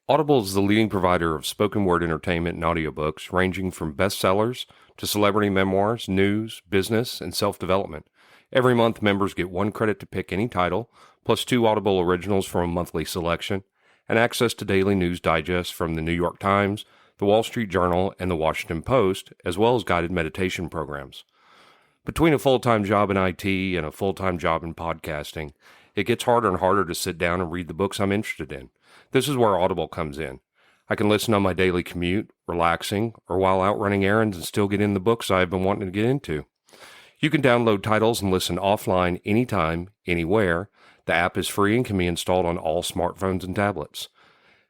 Audible is the leading provider of spoken word entertainment and audiobooks, ranging from bestsellers to celebrity memoirs, news, business, and self-development. Every month, members get 1 credit to pick any title, plus 2 Audible originals from a monthly selection, and access to daily news digests from the New York Times, the Wall Street Journal, and the Washington Post, as well as guided meditation programs. Between a full-time job in IT and a full-time job in podcasting, it gets harder and harder to sit down and read the books I'm interested in. This is where Audible comes in. I can listen on my daily commute, relaxing, or while out running errands and still get in the books I've been wanting to get into. You can download titles and listen offline anytime, anywhere. The app is free and can be installed on all smartphones and tablets.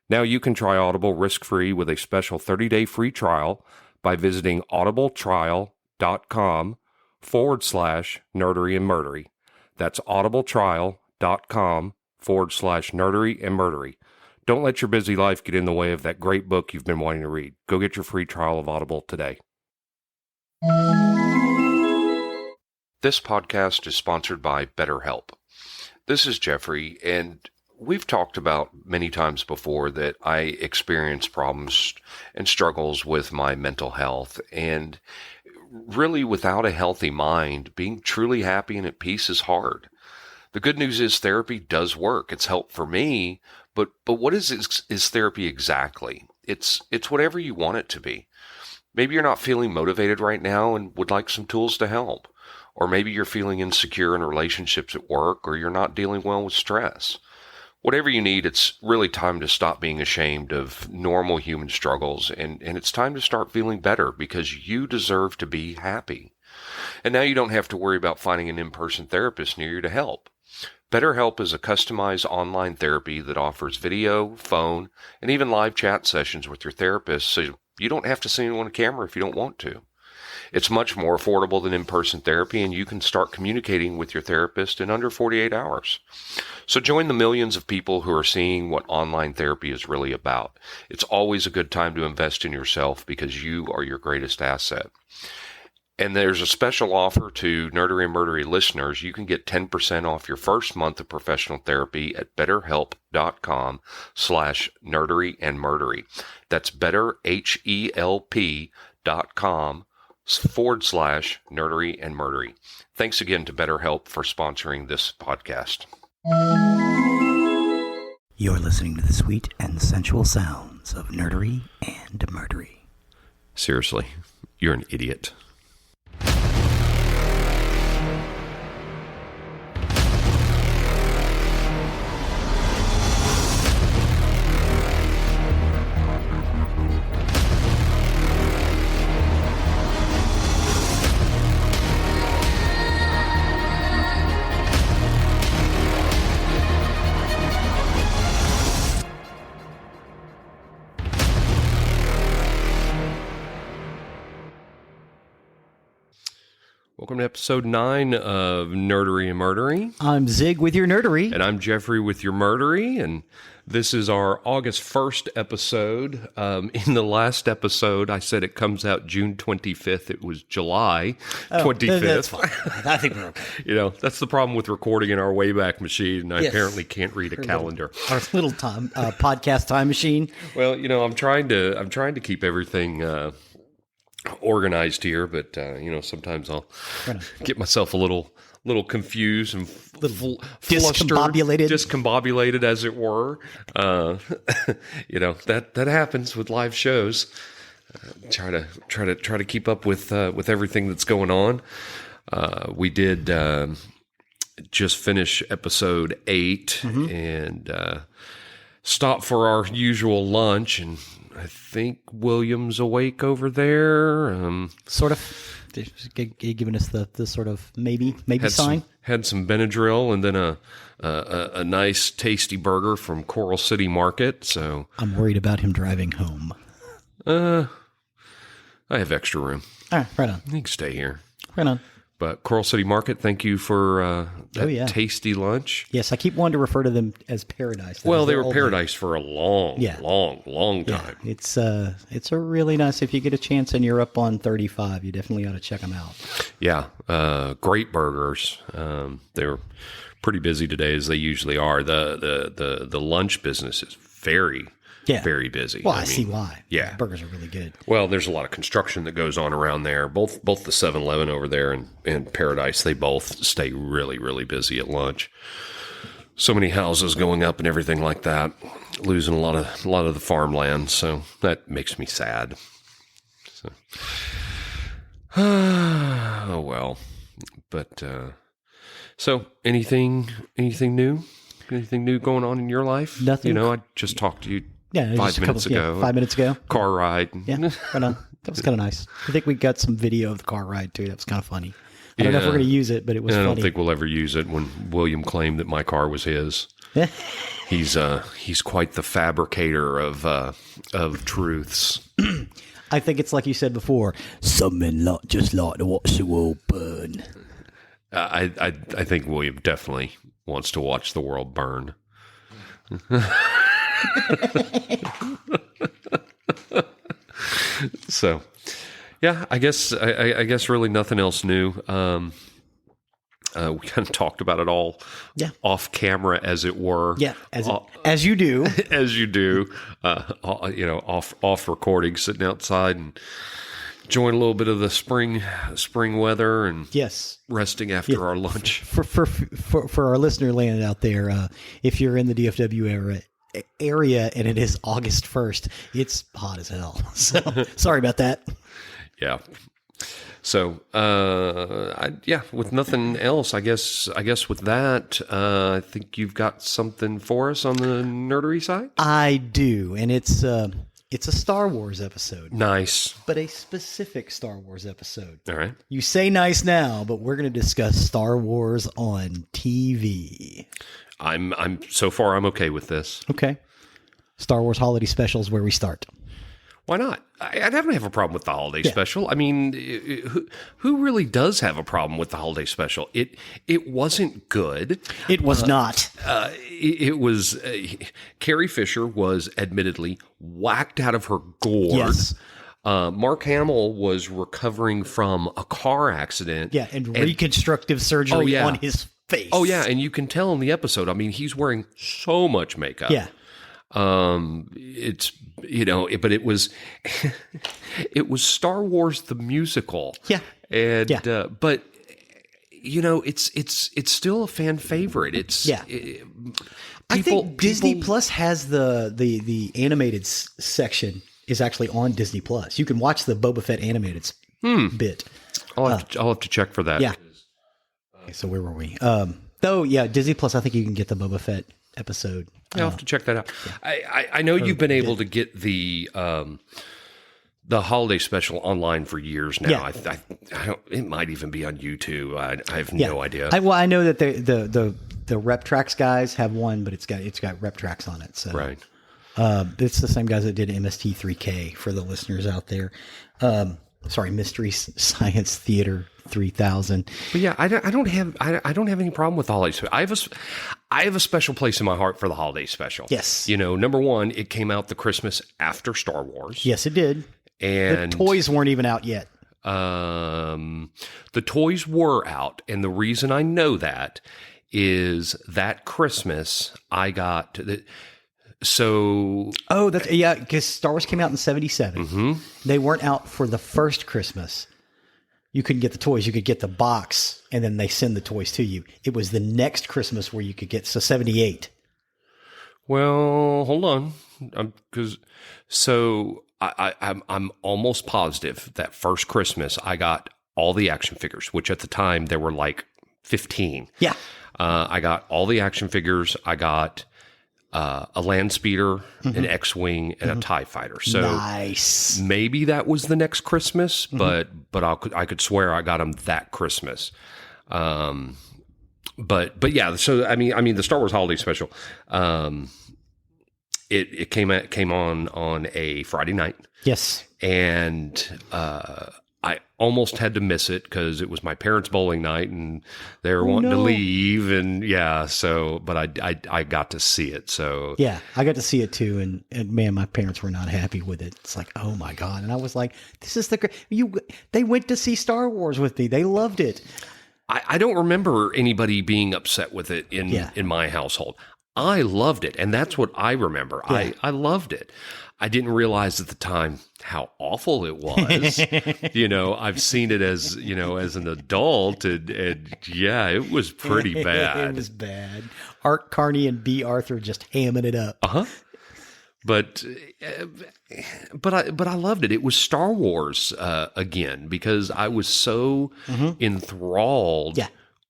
Now you can try Audible risk-free with a special 30-day free trial by visiting audibletrial.com/nerdery and murdery. That's audibletrial.com/nerdery and murdery. Don't let your busy life get in the way of that great book you've been wanting to read. Go get your free trial of Audible today. This podcast is sponsored by BetterHelp. This is Geoffrey, and we've talked about many times before that I experience problems and struggles with my mental health. And really, without a healthy mind, being truly happy and at peace is hard. The good news is therapy does work. It's helped for me, but what is therapy exactly? It's whatever you want it to be. Maybe you're not feeling motivated right now and would like some tools to help. Or maybe you're feeling insecure in relationships at work, or you're not dealing well with stress. Whatever you need, it's really time to stop being ashamed of normal human struggles, and it's time to start feeling better because you deserve to be happy. And now you don't have to worry about finding an in-person therapist near you to help. BetterHelp is a customized online therapy that offers video, phone, and even live chat sessions with your therapist, so you don't have to see anyone on camera if you don't want to. It's much more affordable than in-person therapy, and you can start communicating with your therapist in under 48 hours. So join the millions of people who are seeing what online therapy is really about. It's always a good time to invest in yourself because you are your greatest asset. And there's a special offer to Nerdery and Murdery listeners. You can get 10% off your first month of professional therapy at betterhelp.com/nerdery and murdery. That's betterhelp.com/nerdery and murdery. Thanks again to BetterHelp for sponsoring this podcast. You're listening to the sweet and sensual sounds of nerdery and murdery. Seriously, you're an idiot. Welcome to episode 9 of Nerdery and Murdery. I'm Zig with your nerdery. And I'm Geoffrey with your murdery. And this is our August 1st episode. In the last episode, I said it comes out June 25th. It was July 25th. That's fine. I think we're okay. You know, that's the problem with recording in our Wayback Machine. And I apparently can't read a calendar. Our little time, podcast time machine. Well, you know, I'm trying to keep everything organized here, but you know, sometimes I'll get myself a little confused and discombobulated, as it were. You know, that happens with live shows. Try to keep up with everything that's going on. We did just finish episode 8 and stop for our usual lunch, and I think William's awake over there. Sort of. Giving us the sort of maybe sign. Had some Benadryl and then a nice tasty burger from Corll City Market. So I'm worried about him driving home. I have extra room. All right, right on. You can stay here. Right on. But Corll City Market, thank you for that tasty lunch. Yes, I keep wanting to refer to them as Paradise. They were Paradise for a long time. It's a really nice, if you get a chance and you're up on 35, you definitely ought to check them out. Yeah, great burgers. They're pretty busy today as they usually are. The lunch business is very very busy. Well, I see why. Yeah. Burgers are really good. Well, there's a lot of construction that goes on around there. Both the 7-Eleven over there and Paradise, they both stay really, really busy at lunch. So many houses going up and everything like that, losing a lot of the farmland. So that makes me sad. So, oh well. But so anything new? Anything new going on in your life? Nothing. I just talked to you. Yeah, 5 minutes ago. 5 minutes ago. Car ride. Yeah, right on. That was kind of nice. I think we got some video of the car ride too. That was kind of funny. I don't know if we're going to use it, but it was funny. I don't think we'll ever use it when William claimed that my car was his. He's quite the fabricator of truths. I think it's like you said before. Some men just like to watch the world burn. I think William definitely wants to watch the world burn. So, yeah, I guess really nothing else new. We kind of talked about it all, off camera, as it were. Yeah, as you do, as you do. Off recording, sitting outside and enjoying a little bit of the spring weather and resting after our lunch. For our listener land out there, if you're in the DFW area and it is August 1st, it's hot as hell. So sorry about that. Yeah. So, with nothing else, I guess with that, I think you've got something for us on the nerdery side. I do, and it's a Star Wars episode. Nice, but a specific Star Wars episode. All right. You say nice now, but we're going to discuss Star Wars on TV. I'm so far I'm okay with this. Okay. Star Wars holiday special is where we start. Why not? I don't have a problem with the holiday special. I mean, who really does have a problem with the holiday special? It wasn't good. It was not. It was. Carrie Fisher was admittedly whacked out of her gourd. Yes. Mark Hamill was recovering from a car accident. Yeah, and reconstructive surgery on his face. Oh yeah, and you can tell in the episode. I mean, he's wearing so much makeup. Yeah. It's but it was it was Star Wars the musical. Yeah. And but it's still a fan favorite. I think Disney Plus has the animated section is actually on Disney Plus. You can watch the Boba Fett animated bit. I'll have to check for that. Yeah. Okay, so where were we? Disney Plus. I think you can get the Boba Fett episode. I'll have to check that out. Yeah. I know you've been able to get the holiday special online for years now. Yeah. I don't. It might even be on YouTube. I have no idea. I know that the Rep Tracks guys have one, but it's got Rep Tracks on it. So right. It's the same guys that did MST3K for the listeners out there. Mystery Science Theater 3000. But yeah, I don't have any problem with the holiday special. I have a special place in my heart for the holiday special. Yes. Number one, it came out the Christmas after Star Wars. Yes, it did. And the toys weren't even out yet. The toys were out, and the reason I know that is that Christmas I got because Star Wars came out in 1977. Mm-hmm. They weren't out for the first Christmas. You couldn't get the toys. You could get the box, and then they send the toys to you. It was the next Christmas where you could get 1978. Well, hold on, I'm almost positive that first Christmas I got all the action figures, which at the time there were like 15. Yeah, I got all the action figures. I got a land speeder, an X-wing, and a TIE fighter. So nice. Maybe that was the next Christmas, but I could swear I got them that Christmas. But yeah. So I mean, the Star Wars Holiday Special. It came on a Friday night. Yes, and I almost had to miss it because it was my parents' bowling night and they were wanting to leave. And but I got to see it. So yeah, I got to see it too. And man, my parents were not happy with it. It's like, oh my God. And I was like, this is they went to see Star Wars with me. They loved it. I don't remember anybody being upset with it in my household. I loved it, and that's what I remember. Yeah. I loved it. I didn't realize at the time how awful it was. I've seen it as an adult, and yeah, it was pretty bad. It was bad. Art Carney and B. Arthur just hamming it up. But I loved it. It was Star Wars again, because I was so enthralled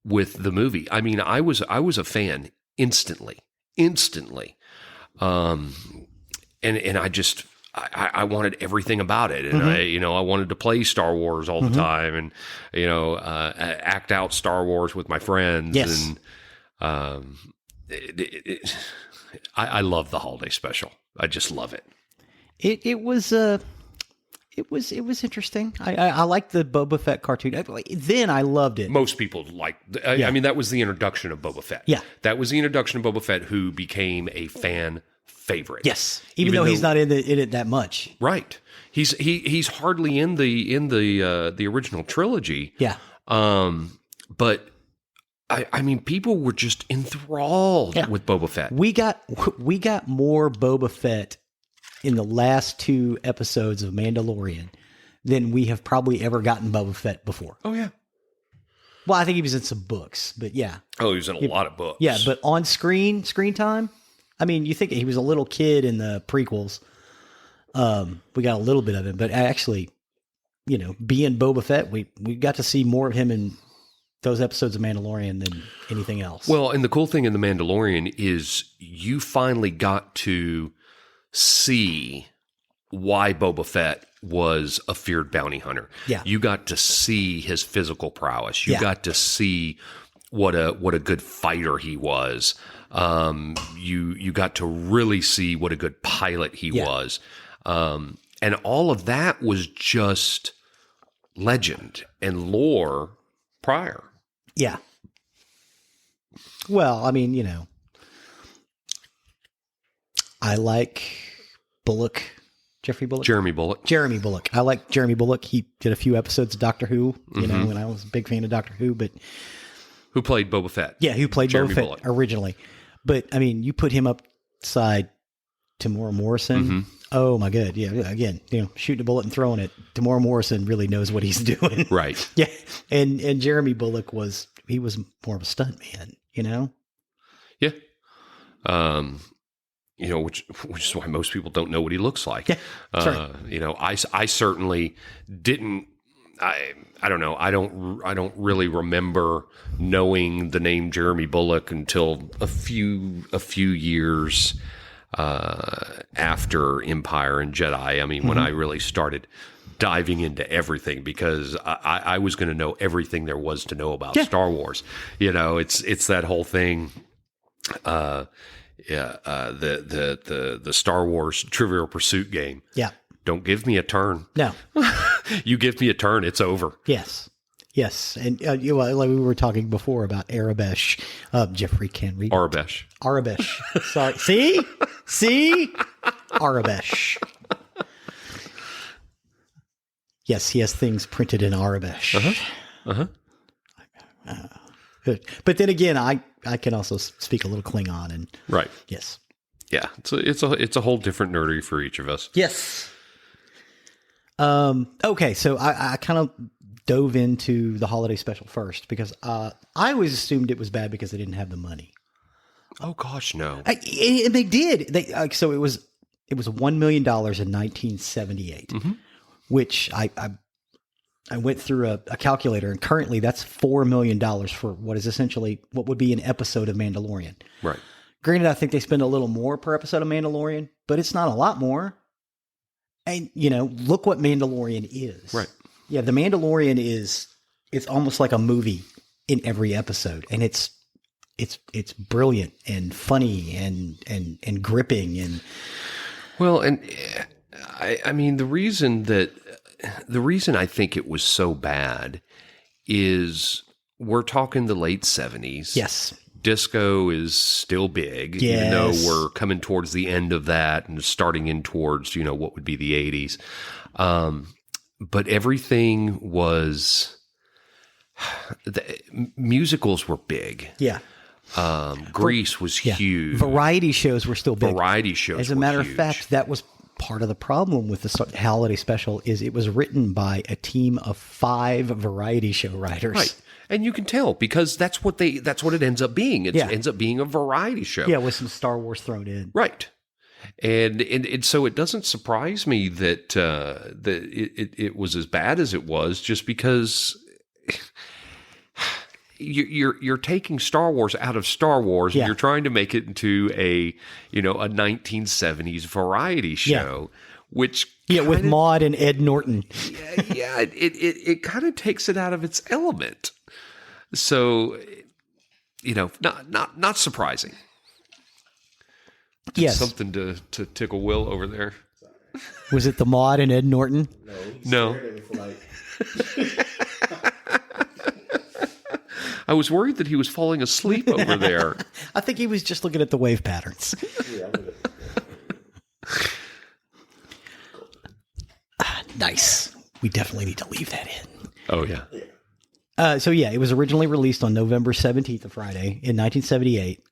with the movie. I mean, I was a fan instantly. And I wanted everything about it. And I wanted to play Star Wars all the time, and, act out Star Wars with my friends. Yes. And, I love the holiday special. I just love it. It was interesting. I liked the Boba Fett cartoon. Then I loved it. Most people liked. I mean, that was the introduction of Boba Fett. Yeah, that was the introduction of Boba Fett, who became a fan favorite. Yes, even though he's not in it that much. Right. He's hardly in the original trilogy. Yeah. But I mean, people were just enthralled with Boba Fett. We got more Boba Fett in the last 2 episodes of Mandalorian than we have probably ever gotten Boba Fett before. Oh yeah. Well, I think he was in some books, but yeah. Oh, he was in a lot of books. Yeah, but on screen time, I mean, you think he was a little kid in the prequels. We got a little bit of him, but actually, being Boba Fett, we got to see more of him in those episodes of Mandalorian than anything else. Well, and the cool thing in The Mandalorian is you finally got to see why Boba Fett was a feared bounty hunter. Yeah. You got to see his physical prowess. You got to see what a good fighter he was. You got to really see what a good pilot he was. And all of that was just legend and lore prior. Yeah. Well, I mean, I like Bullock, Jeffrey Bullock. Jeremy Bullock. I like Jeremy Bullock. He did a few episodes of Doctor Who, when I was a big fan of Doctor Who, but who played Boba Fett? Yeah, who played Jeremy Boba Fett Bullock. originally. But I mean, you put him upside Tamora Morrison. Oh my God. Yeah. Again, shooting a bullet and throwing it. Tamora Morrison really knows what he's doing. Right. Yeah. And Jeremy Bullock was more of a stunt man, Yeah. Which is why most people don't know what he looks like. Yeah. That's right. I certainly didn't. I don't know. I don't really remember knowing the name Jeremy Bullock until a few years after Empire and Jedi. I mean, when I really started diving into everything, because I was going to know everything there was to know about Star Wars. It's that whole thing. The Star Wars Trivial Pursuit game. Yeah. Don't give me a turn. No. You give me a turn, it's over. Yes. And like we were talking before about Arabesh. Jeffrey can read. Arabesh. Sorry. See? Arabesh. Yes, he has things printed in Arabesh. Good. But then again, I can also speak a little Klingon and right. Yes. Yeah. It's a whole different nerdery for each of us. Yes. Okay, so I kind of dove into the holiday special first because I always assumed it was bad because they didn't have the money. Oh gosh, no. And they did. So it was $1 million in 1978, which I went through a calculator, and currently that's $4 million for what is essentially what would be an episode of Mandalorian. Right. Granted, I think they spend a little more per episode of Mandalorian, but it's not a lot more. And, look what Mandalorian is. Right. Yeah, The Mandalorian it's almost like a movie in every episode. And it's brilliant and funny and gripping and well, and I mean the reason I think it was so bad is we're talking the late 70s. Yes. Disco is still big, even though we're coming towards the end of that and starting in towards, what would be the 80s. But everything was, musicals were big. Yeah. Grease was huge. Variety shows were still big. Variety shows As a matter of fact, that was part of the problem with the holiday special is it was written by a team of 5 variety show writers. Right. And you can tell because that's what it ends up being. It ends up being a variety show. Yeah, with some Star Wars thrown in. Right. And so it doesn't surprise me that it was as bad as it was, just because you're taking Star Wars out of Star Wars and you're trying to make it into a 1970s variety show, which with Maude and Ed Norton. It kind of takes it out of its element. So not surprising. Yes. Something to tickle Will over there. Was it the Maude and Ed Norton? No. I was worried that he was falling asleep over there. I think he was just looking at the wave patterns. Nice. We definitely need to leave that in. Oh, yeah. It was originally released on November 17th, a Friday, in 1978.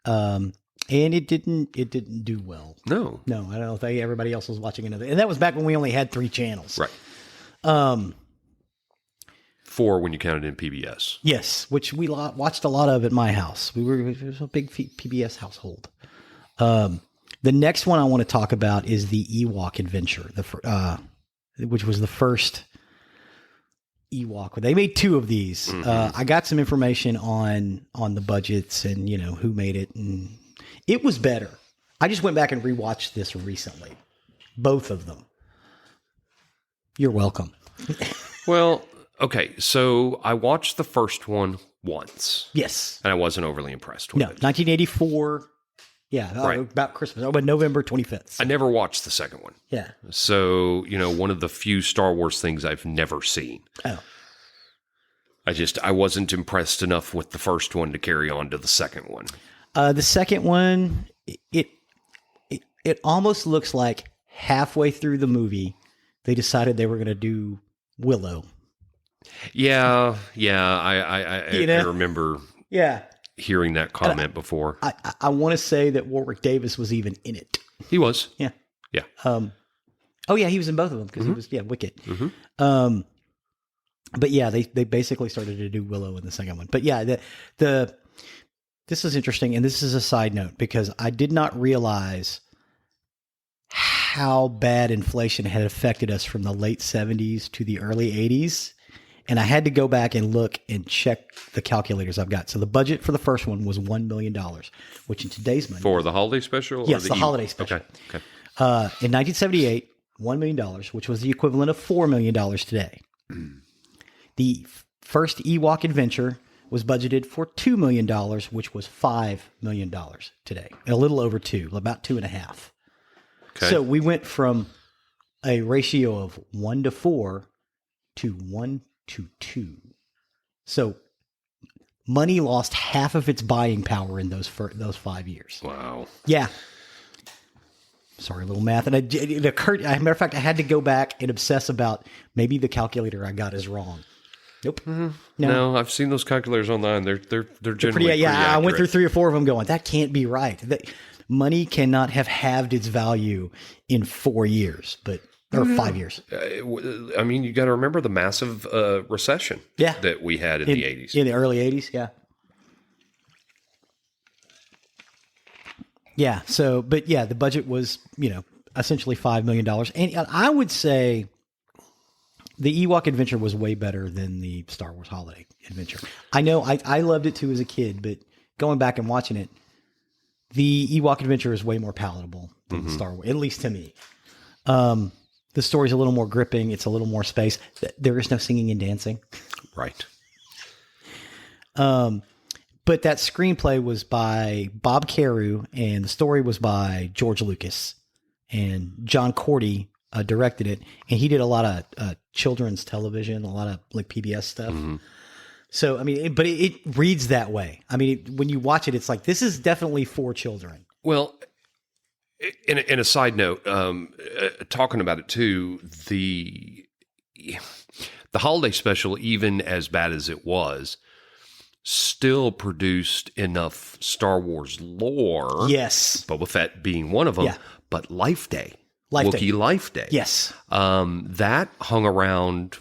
And it didn't do well. No, I don't know if everybody else was watching another. And that was back when we only had 3 channels. Right. 4 when you counted in PBS. Yes, which we watched a lot of at my house. It was a big PBS household. The next one I want to talk about is the Ewok Adventure, which was the first Ewok. They made 2 of these. Mm-hmm. I got some information on the budgets and who made it, and it was better. I just went back and rewatched this recently. Both of them. You're welcome. Well, okay. So I watched the first one once. Yes. And I wasn't overly impressed with it. 1984. Yeah. Right. About Christmas. But November 25th. I never watched the second one. Yeah. So, one of the few Star Wars things I've never seen. Oh. I wasn't impressed enough with the first one to carry on to the second one. The second one, it almost looks like halfway through the movie, they decided they were going to do Willow. Yeah. I remember hearing that comment before. I want to say that Warwick Davis was even in it. He was. Yeah. Yeah. He was in both of them because he was, Wicket. Mm-hmm. But they basically started to do Willow in the second one. But this is interesting, and this is a side note, because I did not realize how bad inflation had affected us from the late 70s to the early 80s. And I had to go back and look and check the calculators I've got. So the budget for the first one was $1 million, which in today's money... For the holiday special? Yes, the holiday special. Okay. In 1978, $1 million, which was the equivalent of $4 million today. The first Ewok Adventure was budgeted for $2 million, which was $5 million today. A little over 2, about 2.5. Okay. So we went from a ratio of 1 to 4 to 1 to 2. So money lost half of its buying power in those 5 years. Wow. Yeah. Sorry, a little math. And it occurred, as a matter of fact, I had to go back and obsess about maybe the calculator I got is wrong. Nope. Mm-hmm. No, I've seen those calculators online. They're generally pretty accurate. I went through 3 or 4 of them going, that can't be right. Money cannot have halved its value in 4 years, or 5 years. I mean, you got to remember the massive recession that we had in the 80s. In the early 80s, yeah. Yeah, so, the budget was, essentially $5 million. And I would say the Ewok Adventure was way better than the Star Wars Holiday Adventure. I know I loved it too as a kid, but going back and watching it, the Ewok Adventure is way more palatable than Star Wars, at least to me. The story's a little more gripping. It's a little more space. There is no singing and dancing. Right. But that screenplay was by Bob Carew, and the story was by George Lucas. And John Cordy directed it, and he did a lot of children's television, a lot of like PBS stuff. Mm-hmm. So, I mean, but it reads that way. I mean, when you watch it, it's like, this is definitely for children. Well, in a side note, talking about it too, the the holiday special, even as bad as it was, still produced enough Star Wars lore. Yes. Boba Fett being one of them. Yeah. But Life Day. Life Day. Wookiee Life Day. Yes. That hung around,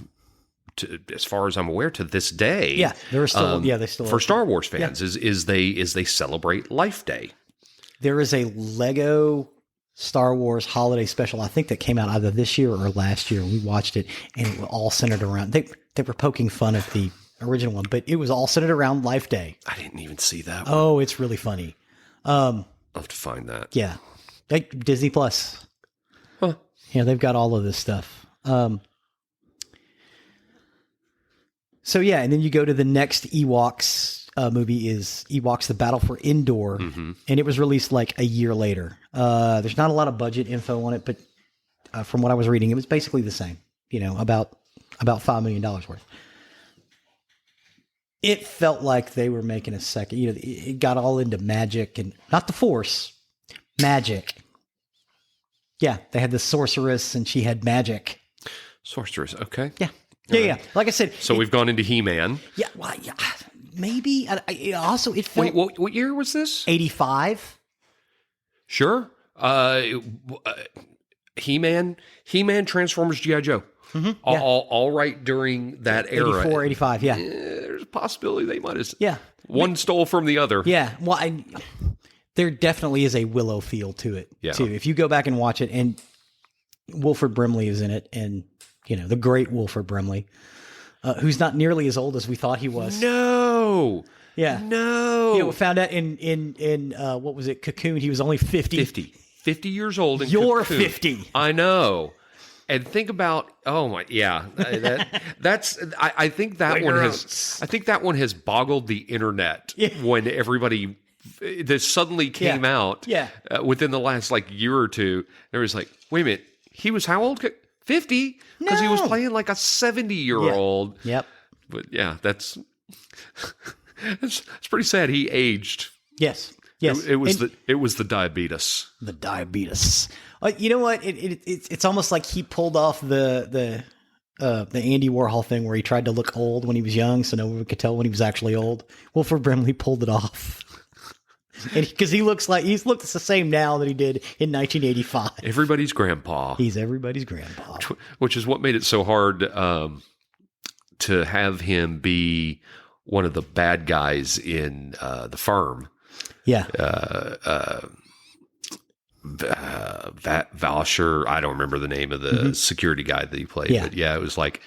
as far as I'm aware, to this day. Yeah. They still for Star Wars fans is they celebrate Life Day. There is a Lego Star Wars holiday special, I think, that came out either this year or last year. We watched it, and it was all centered around. They were poking fun at the original one, but it was all centered around Life Day. I didn't even see that one. Oh, it's really funny. I'll have to find that. Yeah, like Disney Plus. Huh. Yeah, they've got all of this stuff. So yeah, and then you go to the next Ewoks movie is Ewoks: The Battle for Endor, and it was released like a year later. There's not a lot of budget info on it, but from what I was reading, it was basically the same. About $5 million worth. It felt like they were making a second. It got all into magic and not the Force, magic. Yeah, they had the sorceress, and she had magic. Sorceress, okay. Yeah. Yeah. Like I said. So we've gone into He-Man. Yeah, well, yeah, maybe. It felt... Wait, what year was this? 85. Sure. He-Man, Transformers, G.I. Joe. Yeah. All right during that era. 84, 85, yeah. There's a possibility they might have... Yeah. One stole from the other. Yeah, well, there definitely is a Willow feel to it, too. If you go back and watch it, and Wilford Brimley is in it, and, the great Wilford Brimley, who's not nearly as old as we thought he was. No! Yeah. No! We found out in what was it, Cocoon, he was only 50. 50 years old in You're Cocoon. 50. I know. And think about, oh my, yeah, I think that one has boggled the internet when everybody, this suddenly came out within the last year or two. There was like, wait a minute, he was how old? 50? Because he was playing like a 70-year-old. Yep. But yeah, that's pretty sad. He aged. Yes. It was the diabetes. The diabetes. You know what? It's almost like he pulled off the Andy Warhol thing where he tried to look old when he was young, so no one could tell when he was actually old. Wilford Brimley pulled it off, because he looks the same now that he did in 1985. Everybody's grandpa. He's everybody's grandpa, which is what made it so hard to have him be one of the bad guys in The Firm. Yeah. Valsher, I don't remember the name of the security guy that he played, but yeah, it was like,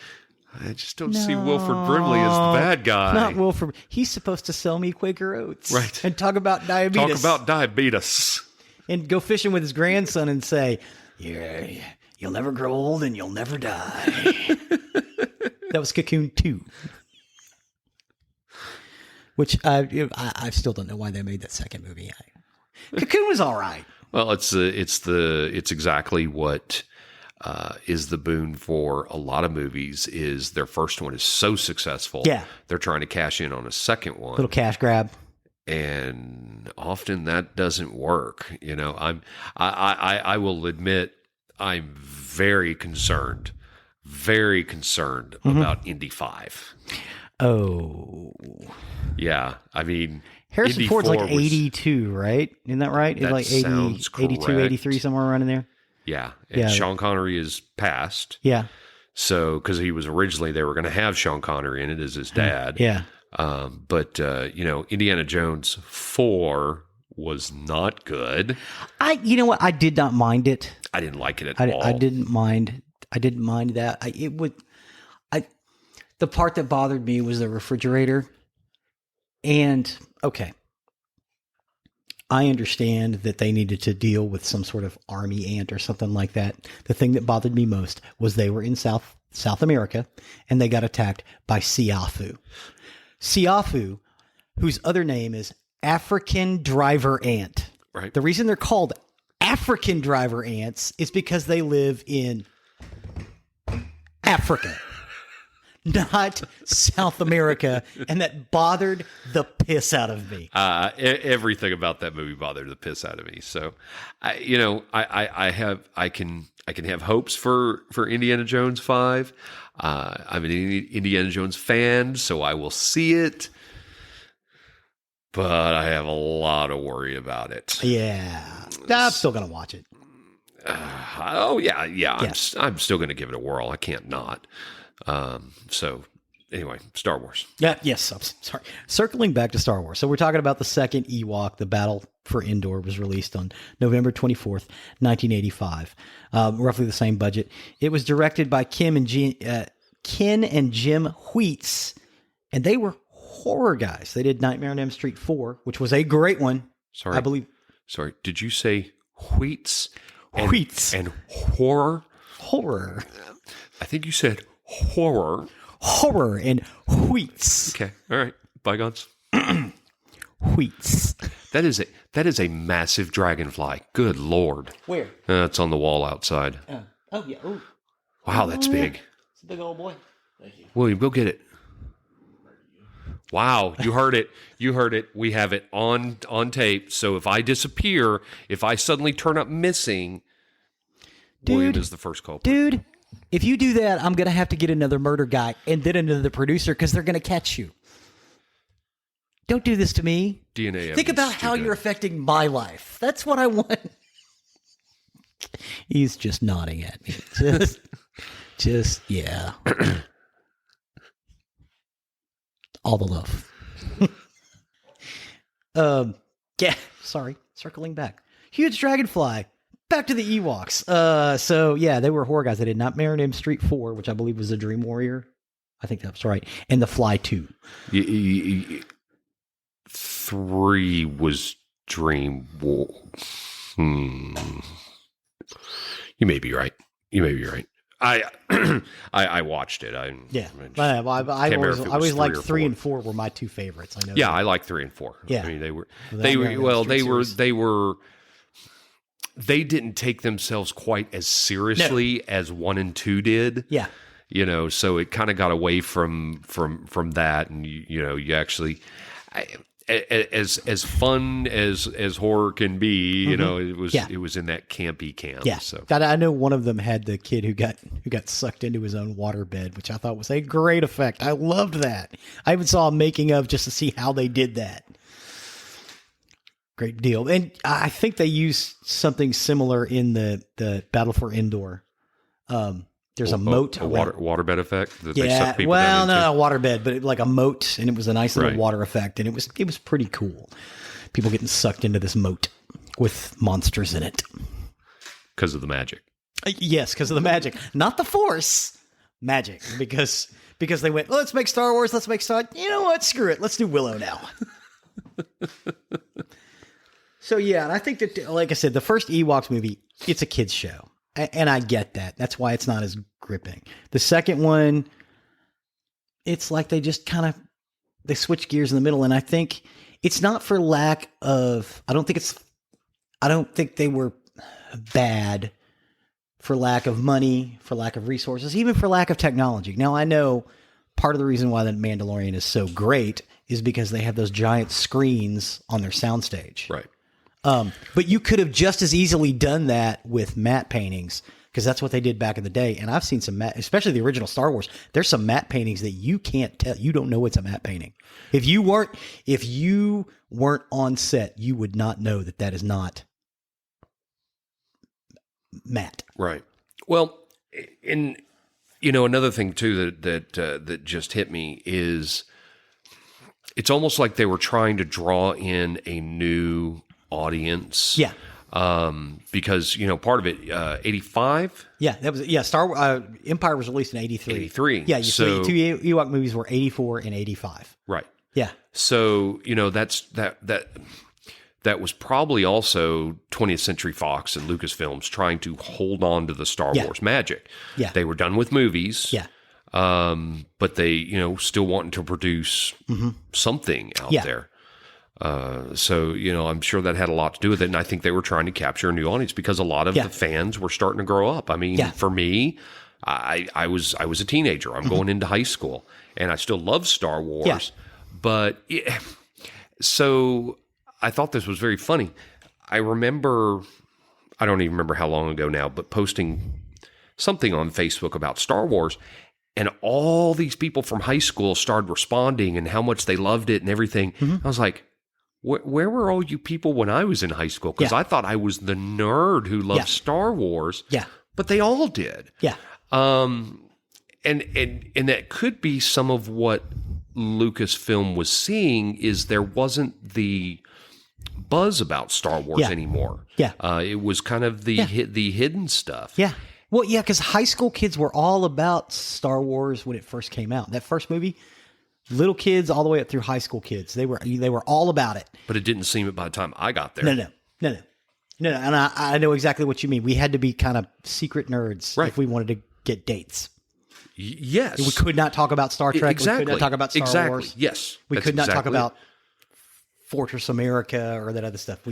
I just don't see Wilford Brimley as the bad guy. Not Wilford. He's supposed to sell me Quaker Oats. Right. And talk about diabetes. And go fishing with his grandson and say, yeah, you'll never grow old and you'll never die. That was Cocoon 2. Which I still don't know why they made that second movie. Cocoon was all right. Well, it's exactly what is the boon for a lot of movies. Is their first one is so successful, they're trying to cash in on a second one, little cash grab, and often that doesn't work. I will admit I'm very concerned about Indy 5. Oh. Yeah, I mean, Harrison Indy Ford's 4 like 82, right? Isn't that right? That like 80, sounds 82, correct. 83, somewhere around in there. Yeah, and Sean Connery is passed. Yeah. So, because he was originally, they were going to have Sean Connery in it as his dad. Yeah. But Indiana Jones 4 was not good. You know what? I did not mind it. I didn't like it at all. I didn't mind that. The part that bothered me was the refrigerator. And, okay, I understand that they needed to deal with some sort of army ant or something like that. The thing that bothered me most was they were in South America, and they got attacked by Siafu. Siafu, whose other name is African driver ant. Right. The reason they're called African driver ants is because they live in Africa. Not South America, and that bothered the piss out of me. Everything about that movie bothered the piss out of me. So, I can have hopes for Indiana Jones 5. I'm an Indiana Jones fan, so I will see it. But I have a lot of worry about it. Yeah. I'm still going to watch it. Yeah. I'm still going to give it a whirl. I can't not. So anyway, Star Wars. Yeah. Yes. I'm sorry. Circling back to Star Wars. So we're talking about the second Ewok, The Battle for Endor, was released on November 24th, 1985. Roughly the same budget. It was directed by Ken and Jim Wheats, and they were horror guys. They did Nightmare on Elm Street 4, which was a great one. Sorry. I believe. Sorry. Did you say Wheats? Wheats. And horror? Horror. I think you said horror. Horror and Wheats. Okay. All right. Bygones. Wheats. That is a massive dragonfly. Good Lord. Where? It's on the wall outside. Oh, yeah. Ooh. Wow, that's big. It's a big old boy. Thank you. William, go get it. Wow, you heard it. You heard it. We have it on tape. So if I disappear, if I suddenly turn up missing, William is the first culprit. Dude, if you do that, I'm going to have to get another murder guy and then another producer because they're going to catch you. Don't do this to me. DNA. Think about how you're affecting my life. That's what I want. He's just nodding at me. Yeah. All the love. Yeah, sorry. Circling back. Huge dragonfly. Back to the Ewoks. So yeah, they were horror guys. They did Nightmare on Elm Street 4, which I believe was a Dream Warrior. I think that's right. And The Fly 2. 3 was Dream War. You may be right. I watched it. I always liked 3 and 4 were my two favorites. I know. Yeah, I like 3 and 4. Yeah, I mean they didn't take themselves quite as seriously as 1 and 2 did. Yeah. So it kind of got away from that, and you actually, as fun as horror can be, it was in that campy camp. Yeah. So I know one of them had the kid who got sucked into his own waterbed, which I thought was a great effect. I loved that. I even saw a making of just to see how they did that. Great deal. And I think they used something similar in the Battle for Endor. There's a moat. A waterbed effect? That they yeah. suck people Well, down no, a waterbed, but like a moat, and it was a nice little water effect, and it was pretty cool. People getting sucked into this moat with monsters in it. Because of the magic. Yes, because of the magic. Not the Force. Magic. Because they went, let's make Star Wars, let's make Star... You know what? Screw it. Let's do Willow now. So, yeah, and I think that, like I said, the first Ewoks movie, it's a kid's show. And I get that. That's why it's not as gripping. The second one, it's like they just they switch gears in the middle. And I think it's not for lack of, I don't think they were bad for lack of money, for lack of resources, even for lack of technology. Now, I know part of the reason why The Mandalorian is so great is because they have those giant screens on their soundstage. Right. But you could have just as easily done that with matte paintings, because that's what they did back in the day. And I've seen some matte, especially the original Star Wars. There's some matte paintings that you can't tell. You don't know it's a matte painting. If you weren't on set, you would not know that is not matte. Right. Well, and another thing too that just hit me is it's almost like they were trying to draw in a new audience. Yeah. Because part of it, 85. Yeah, that was Star Empire was released in 83. 83. Yeah, so two Ewok movies were 84 and 85. Right. Yeah. So that was probably also 20th Century Fox and Lucasfilms trying to hold on to the Star Wars magic. Yeah. They were done with movies. Yeah. But they, still wanting to produce something out there. So, I'm sure that had a lot to do with it. And I think they were trying to capture a new audience because a lot of the fans were starting to grow up. I mean, for me, I was a teenager. I'm going into high school and I still love Star Wars. Yeah. But so I thought this was very funny. I remember, I don't even remember how long ago now, but posting something on Facebook about Star Wars. and all these people from high school started responding and how much they loved it and everything. I was like, where were all you people when I was in high school? Because I thought I was the nerd who loved Star Wars. Yeah. But they all did. Yeah. And that could be some of what Lucasfilm was seeing is there wasn't the buzz about Star Wars anymore. Yeah. It was kind of the hidden stuff. Yeah. Well, yeah, because high school kids were all about Star Wars when it first came out. That first movie, little kids all the way up through high school kids, they were all about it. But it didn't seem it by the time I got there. No. And I know exactly what you mean. We had to be kind of secret nerds if we wanted to get dates. Yes. We could not talk about Star Trek. Exactly. We could not talk about Star Wars. Yes. We could not talk about Fortress America or that other stuff.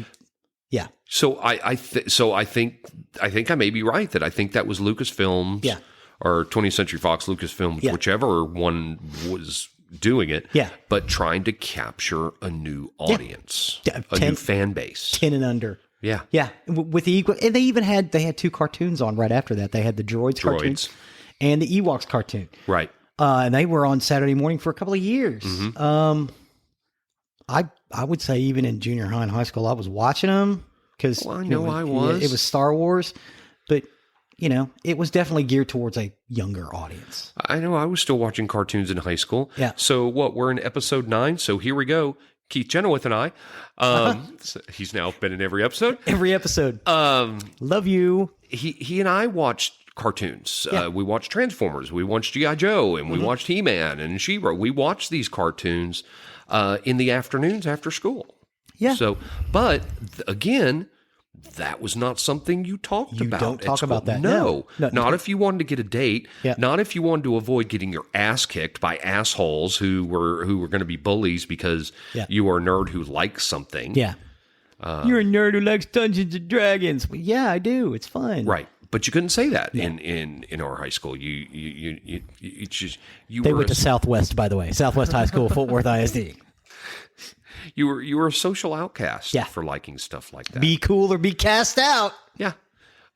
So I think I may be right that I think that was Lucasfilm or 20th Century Fox, Lucasfilm, whichever one was doing it. Yeah. But trying to capture a new audience, a new fan base. 10 and under. Yeah. Yeah. With the equal, and they had 2 cartoons on right after that. They had the Droids cartoon and the Ewoks cartoon. Right. And they were on Saturday morning for a couple of years. I would say even in junior high and high school, I was watching them because I was. It was Star Wars, but it was definitely geared towards a younger audience. I know I was still watching cartoons in high school. Yeah. So we're in episode 9. So here we go. Keith Chenoweth and I. So he's now been in every episode. Every episode. Love you. He and I watched cartoons. We watched Transformers. We watched G.I. Joe, and we watched He-Man and She-Ra. We watched these cartoons in the afternoons after school. Yeah. So, but again, that was not something you talked about. You don't talk about that. No. No. Not if you wanted to get a date. Yeah. Not if you wanted to avoid getting your ass kicked by assholes who were going to be bullies because you are a nerd who likes something. Yeah. You're a nerd who likes Dungeons and Dragons. Well, yeah, I do. It's fun. Right. But you couldn't say that in our high school. You They went to Southwest, by the way. Southwest High School, Fort Worth ISD. You were a social outcast for liking stuff like that. Be cool or be cast out. Yeah.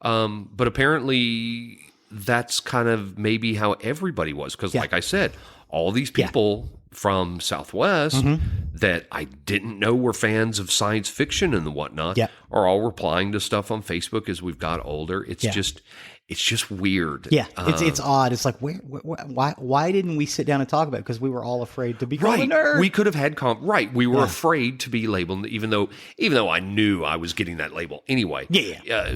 But apparently that's kind of maybe how everybody was. Because like I said, all these people from Southwest that I didn't know were fans of science fiction and the whatnot are all replying to stuff on Facebook as we've got older. It's just weird. Yeah, it's odd. It's like, why didn't we sit down and talk about it? Because we were all afraid to be called a nerd. We could have had we were afraid to be labeled, even though I knew I was getting that label anyway.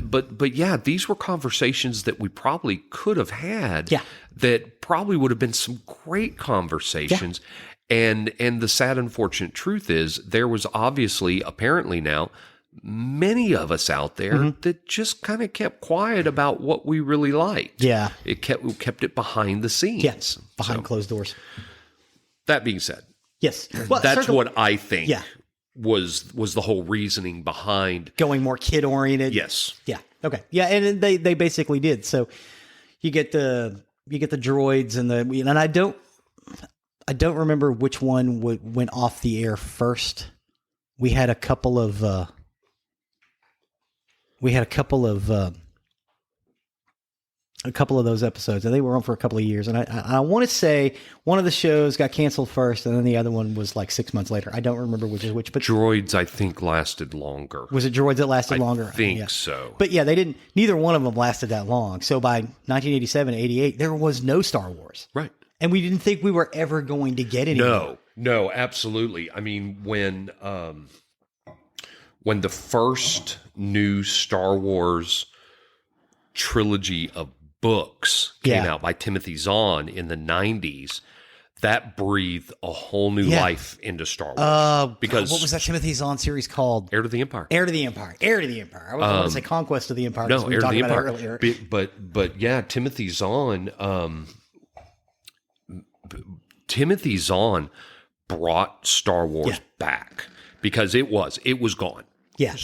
But yeah, these were conversations that we probably could have had. Yeah. That probably would have been some great conversations. Yeah. And the sad, unfortunate truth is there was apparently now, many of us out there that just kind of kept quiet about what we really liked. Yeah. We kept it behind the scenes. Yes. Behind closed doors. That being said. Yes. Well, that's what I think was the whole reasoning behind going more kid oriented. Yes. Yeah. Okay. Yeah. And they basically did. So you get the droids and I don't remember which one went off the air first. We had a couple of those episodes, and they were on for a couple of years. And I want to say one of the shows got canceled first, and then the other one was like 6 months later. I don't remember which is which. But Droids, I think, lasted longer. Was it Droids that lasted longer? I think so. But yeah, neither one of them lasted that long. So by 1987, 88, there was no Star Wars. Right. And we didn't think we were ever going to get any. No, absolutely. I mean, when the first new Star Wars trilogy of books came out by Timothy Zahn in the 90s, that breathed a whole new life into Star Wars. Because what was that Timothy Zahn series called? Heir to the Empire. Heir to the Empire. I was going to say Conquest of the Empire. No, we Heir to the Empire. Earlier. But yeah, Timothy Zahn brought Star Wars back because it was gone. Yeah.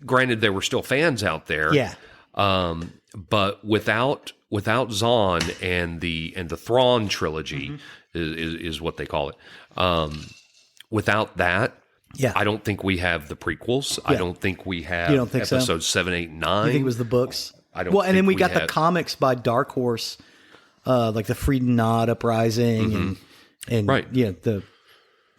Granted, there were still fans out there. Yeah. But without Zahn and the Thrawn trilogy is what they call it. Without that, I don't think we have the prequels. I don't think we have episodes 7, 8, 9. You think it was the books? I don't. Well, and then we got the comics by Dark Horse. like the Freedom Nod Uprising and Right. the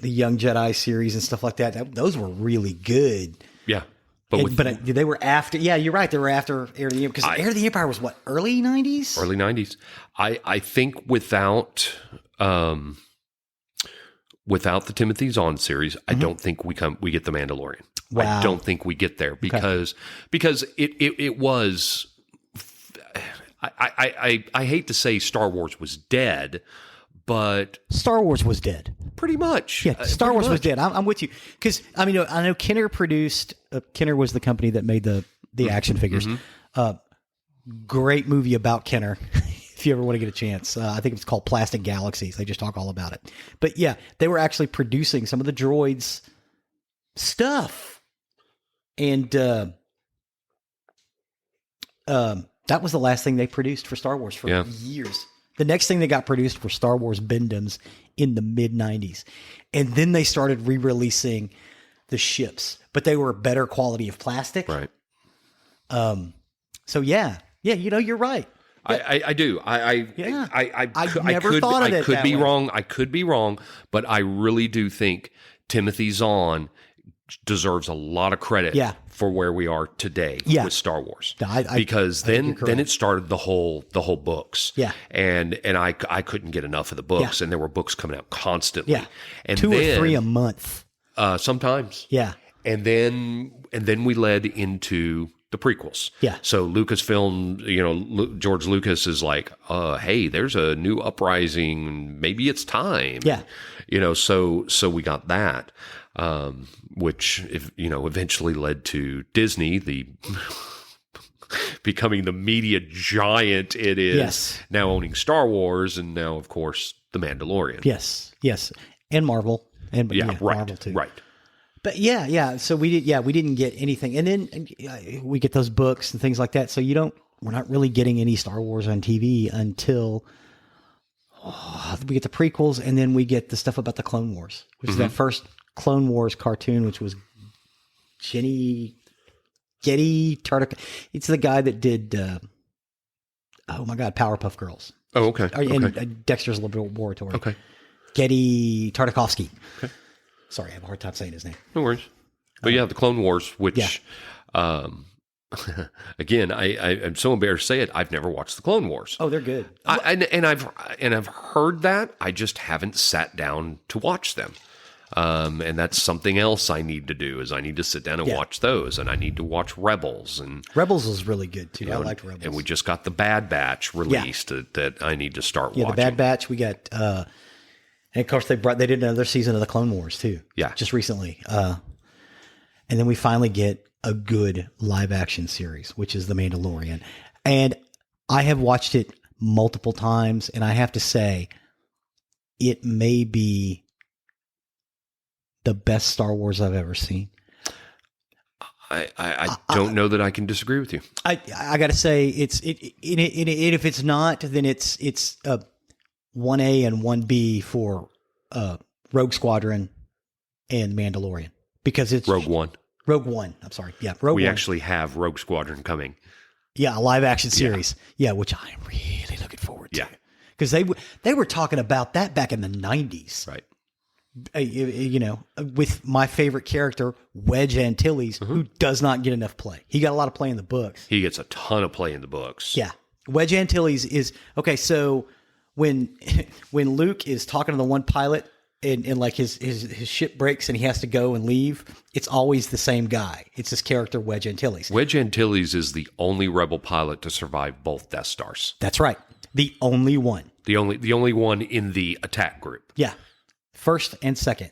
Young Jedi series and stuff like that. Those were really good. Yeah. But they were after. Yeah, you're right. They were after Heir to the Empire because Heir to the Empire was what, early 90s? Early 90s. I think without the Timothy Zahn series, I don't think we get the Mandalorian. Wow. I don't think we get there because it was. I hate to say Star Wars was dead, but Star Wars was dead. pretty much. Yeah, Star Wars was dead. I'm with you because I know Kenner produced. Kenner was the company that made the action figures. Great movie about Kenner. If you ever want to get a chance, I think it's called Plastic Galaxies. They just talk all about it. But yeah, they were actually producing some of the droids stuff, and that was the last thing they produced for Star Wars for years. The next thing they got produced were Star Wars Bindums in the mid-90s. And then they started re-releasing the ships, but they were better quality of plastic. Right. So yeah, you're right. I do. I never thought of it. I could that be way. wrong. I could be wrong, but I really do think Timothy Zahn deserves a lot of credit for where we are today with Star Wars. Because then it started the whole books. Yeah. And I couldn't get enough of the books, and there were books coming out constantly. Yeah. And 2 or 3 a month. Sometimes. Yeah. And then we led into the prequels. Yeah. So Lucasfilm, George Lucas is like, hey, there's a new uprising. Maybe it's time. Yeah. So we got that, which eventually led to Disney, becoming the media giant it is, now owning Star Wars, and now, of course, The Mandalorian. Yes. And Marvel. And right. Marvel too. Right. But yeah. So we didn't get anything, and then we get those books and things like that. So we're not really getting any Star Wars on TV until we get the prequels, and then we get the stuff about the Clone Wars, which is that first Clone Wars cartoon, which was Getty Tartak. It's the guy that did Powerpuff Girls. Oh, okay. And Dexter's Laboratory. Okay. Getty Tartakovsky. Okay. Sorry, I have a hard time saying his name. No worries. But the Clone Wars, which, again, I'm so embarrassed to say it. I've never watched the Clone Wars. Oh, they're good. I've heard that. I just haven't sat down to watch them. And that's something else I need to do. Is I need to sit down and watch those, and I need to watch Rebels. And Rebels was really good too. I liked Rebels. And we just got the Bad Batch released that I need to start watching. Yeah, the Bad Batch. We got. And of course, they did another season of the Clone Wars too. Yeah, just recently. And then we finally get a good live action series, which is The Mandalorian. And I have watched it multiple times, and I have to say, it may be the best Star Wars I've ever seen. I don't know that I can disagree with you. I got to say, if it's not, then it's 1A and 1B for Rogue Squadron and Mandalorian, because it's Rogue One. I'm sorry. Yeah, Rogue One. We actually have Rogue Squadron coming. Yeah, a live action series. Yeah, which I am really looking forward to. Yeah, because they were talking about that back in the 90s. Right. With my favorite character, Wedge Antilles, who does not get enough play. He got a lot of play in the books. He gets a ton of play in the books. Yeah. Wedge Antilles is okay. So when Luke is talking to the one pilot and like his ship breaks and he has to go and leave, it's always the same guy. It's this character, Wedge Antilles. Wedge Antilles is the only rebel pilot to survive both Death Stars. That's right. The only one. The only one in the attack group. Yeah. First and second.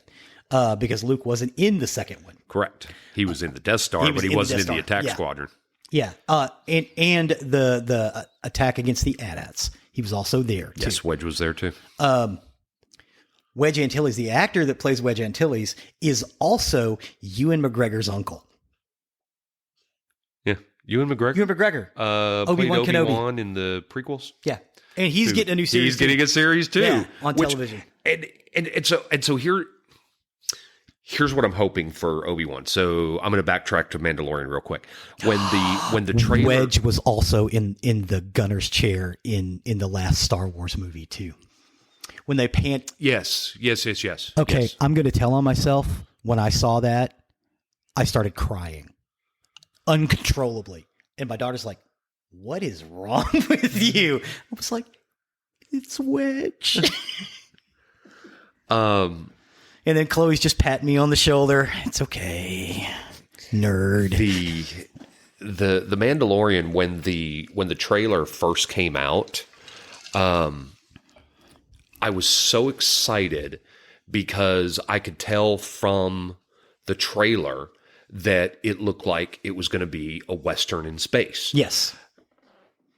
Because Luke wasn't in the second one. Correct. He was in the Death Star, but he wasn't in the attack squadron. Yeah. And the attack against the AT-ATs. He was also there, too. Yes, Wedge was there, too. Wedge Antilles, the actor that plays Wedge Antilles, is also Ewan McGregor's uncle. Yeah. Ewan McGregor? Ewan McGregor. Obi-Wan Kenobi in the prequels. Yeah. And he's getting a new series. He's getting a series, too. Yeah, on television. And so here's what I'm hoping for Obi-Wan. So I'm going to backtrack to Mandalorian real quick. When the trailer, Wedge was also in the gunner's chair in the last Star Wars movie too. When they pant. Yes. Okay, yes. I'm going to tell on myself. When I saw that, I started crying uncontrollably, and my daughter's like, "What is wrong with you?" I was like, "It's Wedge." And then Chloe's just patting me on the shoulder. It's okay, nerd. The Mandalorian, when the trailer first came out, I was so excited because I could tell from the trailer that it looked like it was going to be a Western in space. Yes.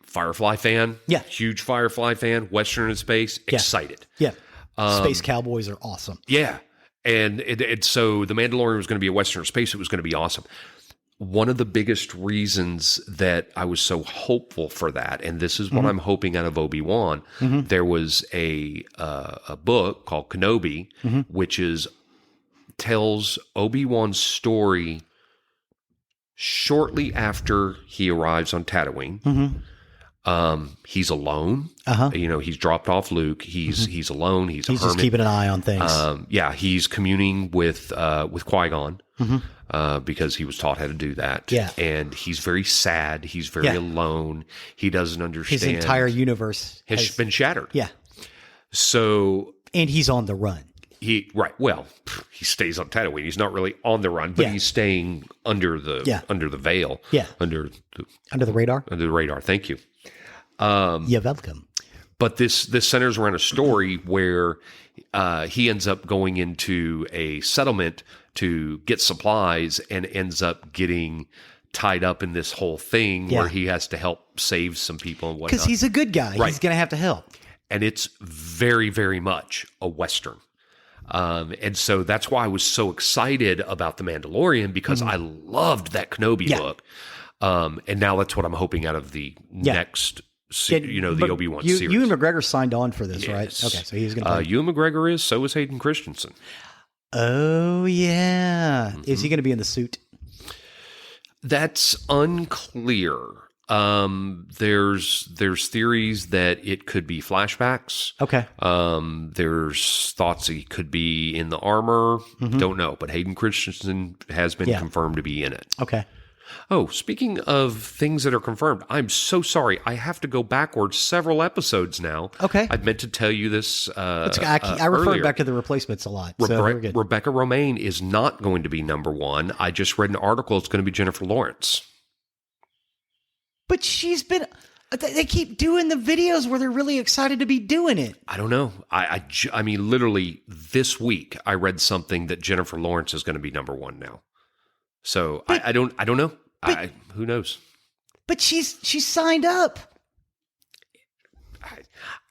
Firefly fan. Yeah. Huge Firefly fan. Western in space. Yeah. Excited. Yeah. Space cowboys are awesome. Yeah. And so the Mandalorian was going to be a Western in space. It was going to be awesome. One of the biggest reasons that I was so hopeful for that, and this is what I'm hoping out of Obi-Wan, there was a book called Kenobi, which tells Obi-Wan's story shortly after he arrives on Tatooine. He's alone. He's dropped off Luke. He's alone. He's a hermit. Just keeping an eye on things. He's communing with Qui-Gon because he was taught how to do that. Yeah. And he's very sad. He's very alone. He doesn't understand. His entire universe has been shattered. Yeah. So, and he's on the run. He stays on Tatooine. He's not really on the run, but he's staying under the veil. Yeah. Under the radar. Under the radar. Thank you. You're welcome. But this centers around a story where he ends up going into a settlement to get supplies and ends up getting tied up in this whole thing where he has to help save some people and whatnot. Because he's a good guy. Right. He's going to have to help. And it's very, very much a Western. And so that's why I was so excited about The Mandalorian, because I loved that Kenobi book. And now that's what I'm hoping out of the next, the Obi-Wan series. Ewan McGregor signed on for this, right? Okay, so he's going to play. Ewan McGregor is, so is Hayden Christensen. Oh, yeah. Is he going to be in the suit? That's unclear. There's theories that it could be flashbacks. Okay. There's thoughts he could be in the armor. Don't know, but Hayden Christensen has been confirmed to be in it. Okay. Oh, speaking of things that are confirmed, I'm so sorry. I have to go backwards several episodes now. Okay. I meant to tell you this. I refer back to the replacements a lot. So we're good. Rebecca Romaine is not going to be number one. I just read an article. It's going to be Jennifer Lawrence. But she's been. They keep doing the videos where they're really excited to be doing it. I don't know. I mean, literally this week I read something that Jennifer Lawrence is going to be number one now. So I don't know. Who knows? But she's signed up.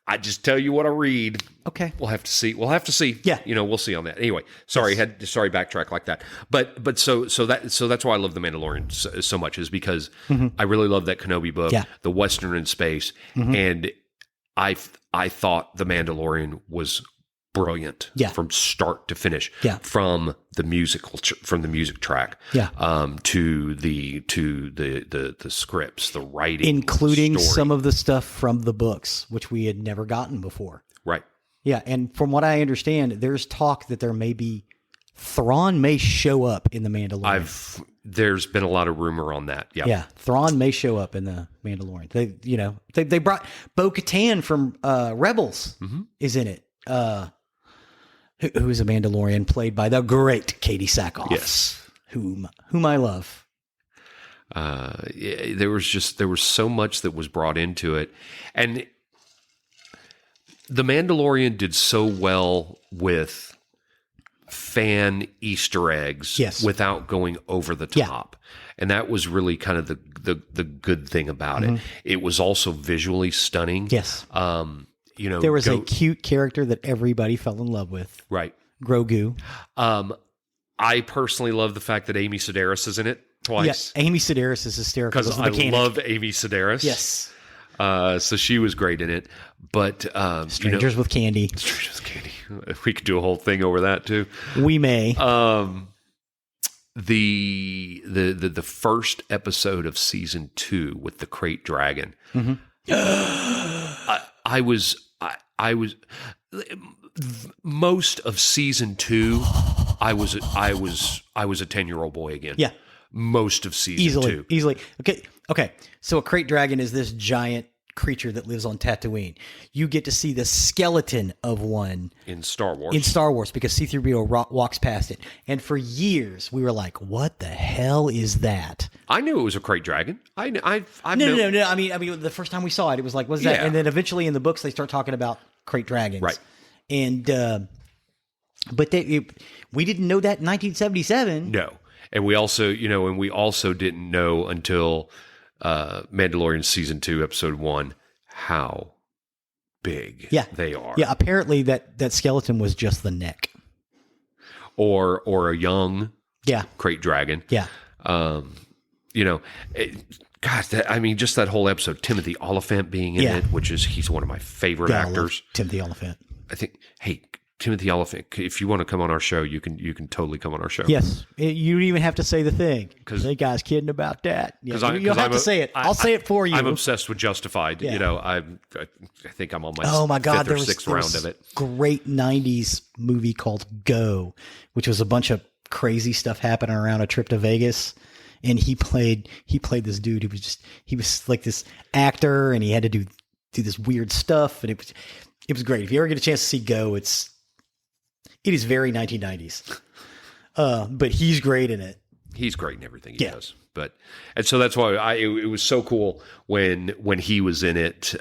I just tell you what I read. Okay. We'll have to see. Yeah. We'll see on that. Anyway, sorry, backtrack like that. But so that's why I love The Mandalorian so much, is because I really love that Kenobi book, the Western in space, and I thought The Mandalorian was brilliant from start to finish, from the music track, to the scripts, the writing, including story. some of the stuff from the books, which we had never gotten before. Right. Yeah, and from what I understand, there's talk that there may be Thrawn may show up in the Mandalorian. There's been a lot of rumor on that. Yeah. Yeah, Thrawn may show up in the Mandalorian. They brought Bo-Katan from Rebels is in it. Who is a Mandalorian, played by the great Katie Sackhoff. Yes. Whom I love. There was so much that was brought into it. And The Mandalorian did so well with fan Easter eggs without going over the top. And that was really kind of the good thing about it. It was also visually stunning. Yes. There was a cute character that everybody fell in love with. Right. Grogu. I personally love the fact that Amy Sedaris is in it twice. Yeah, Amy Sedaris is hysterical. Because I love Amy Sedaris. Yes. So she was great in it. But Strangers with Candy. Strangers with Candy. We could do a whole thing over that too. We may. The first episode of season 2 with the Crate Dragon. Mm-hmm. I was most of season 2. I was a 10-year-old boy again. Yeah, most of season 2 easily. Okay. So a Crate Dragon is this giant creature that lives on Tatooine. You get to see the skeleton of one in Star Wars. Because C-3PO walks past it, and for years we were like, "What the hell is that?" I knew it was a Crate Dragon. No. I mean, the first time we saw it, it was like, "What's that?" Yeah. And then eventually in the books they start talking about Crate Dragons, right? And but we didn't know that in 1977. No, and we also didn't know until Mandalorian season 2 episode 1 how big they are. Yeah, apparently that skeleton was just the neck, or a young Crate Dragon. Yeah. Just that whole episode, Timothy Oliphant being in it, he's one of my favorite actors. Timothy Oliphant. I think, hey, Timothy Oliphant, if you want to come on our show, you can totally come on our show. Yes. You don't even have to say the thing. Because the guy's kidding about that. You don't have to say it. I'll say it for you. I'm obsessed with Justified. Yeah. I think I'm on my fifth or sixth round of it. Great 90s movie called Go, which was a bunch of crazy stuff happening around a trip to Vegas. And he played this dude who he was like this actor, and he had to do this weird stuff, and it was great. If you ever get a chance to see Go, it is very 1990s. But he's great in it. He's great in everything he does. And so that's why it was so cool when he was in it,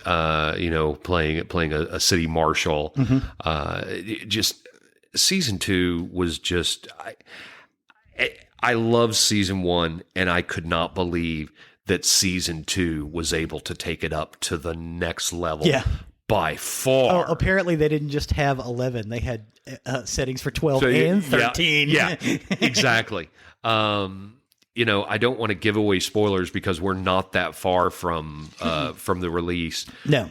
playing a city marshal. Mm-hmm. Just season 2 was just I loved season 1, and I could not believe that season 2 was able to take it up to the next level. Yeah. By far. Oh, apparently they didn't just have 11; they had settings for 12 and 13. Yeah, exactly. I don't want to give away spoilers because we're not that far from the release. No,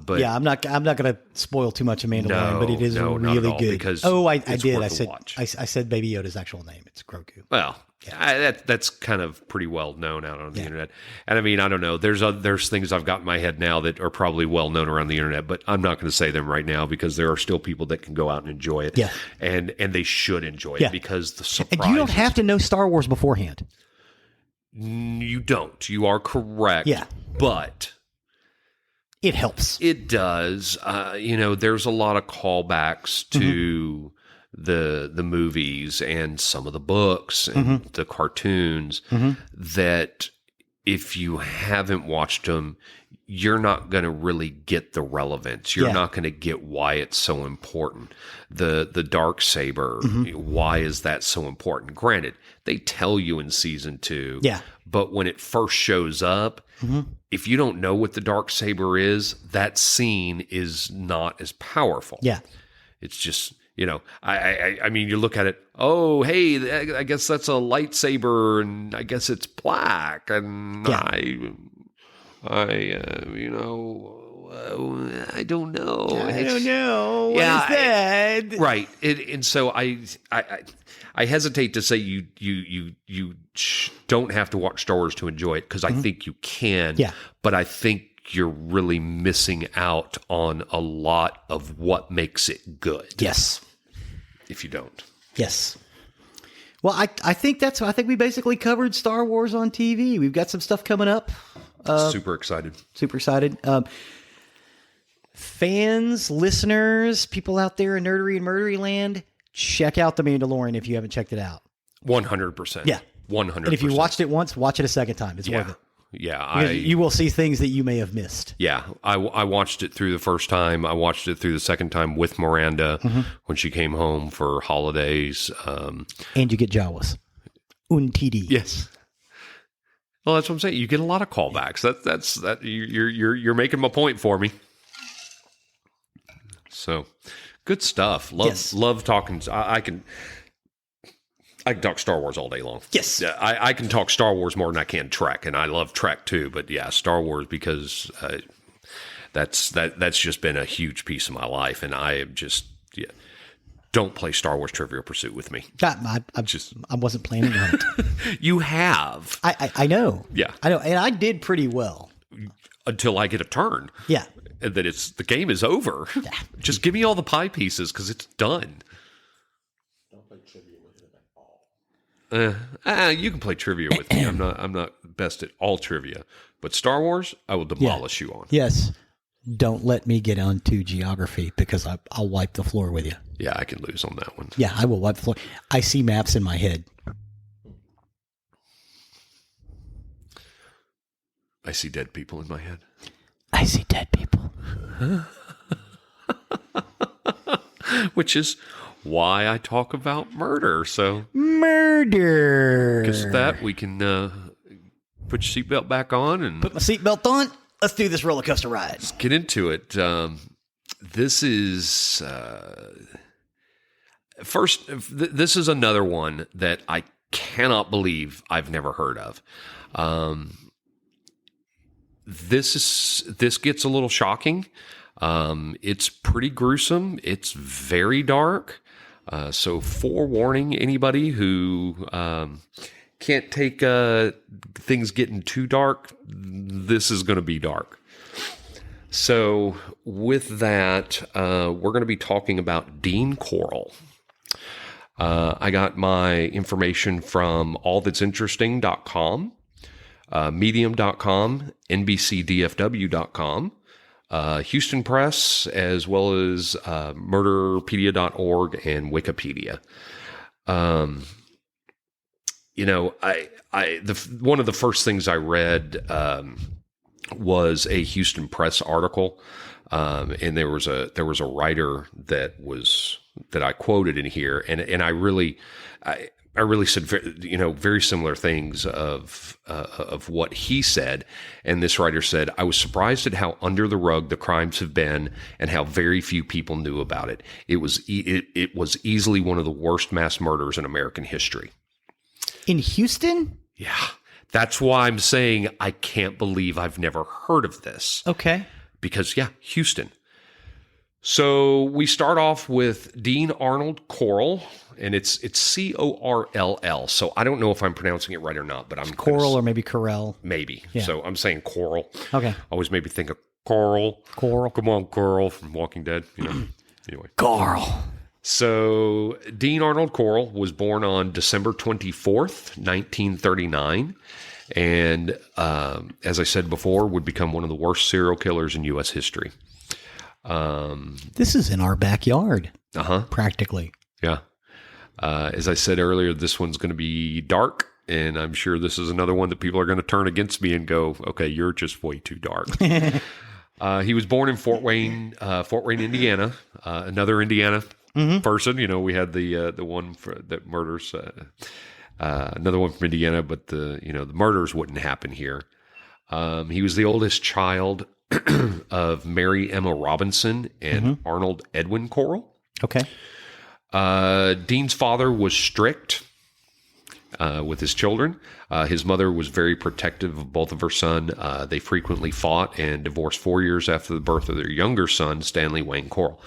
but I'm not going to spoil too much of Mandalorian, but it is really good. Because I did. I said Baby Yoda's actual name. It's Grogu. Well. Yeah. That's kind of pretty well known out on the internet. And I mean, I don't know. There's things I've got in my head now that are probably well known around the internet, but I'm not going to say them right now because there are still people that can go out and enjoy it. Yeah. And they should enjoy it because the surprise. And you don't have to know Star Wars beforehand. You don't. You are correct. Yeah. But it helps. It does. There's a lot of callbacks to the movies and some of the books and the cartoons that if you haven't watched them, you're not going to really get the relevance. You're not going to get why it's so important. The Darksaber, why is that so important? Granted, they tell you in season 2. Yeah. But when it first shows up, if you don't know what the Darksaber is, that scene is not as powerful. Yeah. It's just, I mean, you look at it, oh, hey, I guess that's a lightsaber, and I guess it's black, and I don't know. I don't know. What is that? Right. And so I hesitate to say you don't have to watch Star Wars to enjoy it, because I think you can. Yeah. But I think you're really missing out on a lot of what makes it good. Yes. If you don't. Yes. Well, I think we basically covered Star Wars on TV. We've got some stuff coming up. Super excited. Fans, listeners, people out there in nerdery and murdery land, check out The Mandalorian if you haven't checked it out. 100%. Yeah. 100%. And if you watched it once, watch it a second time. It's worth it. Yeah. You will see things that you may have missed. Yeah. I watched it through the first time. I watched it through the second time with Miranda when she came home for holidays. And you get Jawas. Untidi. Yes. Well, that's what I'm saying. You get a lot of callbacks. That's you're making my point for me. So, good stuff. Love talking. I can talk Star Wars all day long. Yes. I can talk Star Wars more than I can Trek, and I love Trek too. But yeah, Star Wars, because that's just been a huge piece of my life, and I am just Don't play Star Wars Trivial Pursuit with me. I wasn't planning on it. You have. I know. Yeah. I know. And I did pretty well. Until I get a turn. Yeah. And then the game is over. Yeah. Just give me all the pie pieces because it's done. Don't play trivia with him at all. You can play trivia with me. I'm not best at all trivia. But Star Wars, I will demolish you on. Yes. Don't let me get onto geography because I'll wipe the floor with you. Yeah, I can lose on that one. Yeah, I will wipe the floor. I see maps in my head. I see dead people in my head. I see dead people. Which is why I talk about murder. So murder. Because that we can put your seatbelt back on and put my seatbelt on. Let's do this roller coaster ride. Let's get into it. This is first. This is another one that I cannot believe I've never heard of. This gets a little shocking. It's pretty gruesome. It's very dark. So forewarning anybody who can't take things getting too dark, this is going to be dark. So with that, we're going to be talking about Dean Corll. I got my information from allthat'sinteresting.com, medium.com, nbcdfw.com, Houston Press, as well as murderpedia.org and Wikipedia. One of the first things I read was a Houston Press article, and there was a writer that I quoted in here, and I really said very similar things of what he said, and this writer said, I was surprised at how under the rug the crimes have been and how very few people knew about it. It was easily one of the worst mass murders in American history. In Houston? Yeah. That's why I'm saying I can't believe I've never heard of this. Okay. Because, Houston. So we start off with Dean Arnold Corll, and it's Corll. So I don't know if I'm pronouncing it right or not, but I'm Corll or maybe Corell. Maybe. Yeah. So I'm saying Corll. Okay. Always made me think of Corll. Corll. Come on, Corll from Walking Dead. Anyway. Corll. So Dean Arnold Corll was born on December 24th, 1939. And as I said before, would become one of the worst serial killers in U.S. history. This is in our backyard. Uh-huh. Practically. Yeah. As I said earlier, this one's going to be dark, and I'm sure this is another one that people are going to turn against me and go, okay, you're just way too dark. He was born in Fort Wayne, Indiana. Another Indiana person. We had the one that murders, another one from Indiana, but the murders wouldn't happen here. He was the oldest child of Mary Emma Robinson and Arnold Edwin Corll. Okay. Dean's father was strict with his children. His mother was very protective of both of her son. They frequently fought and divorced 4 years after the birth of their younger son, Stanley Wayne Corll.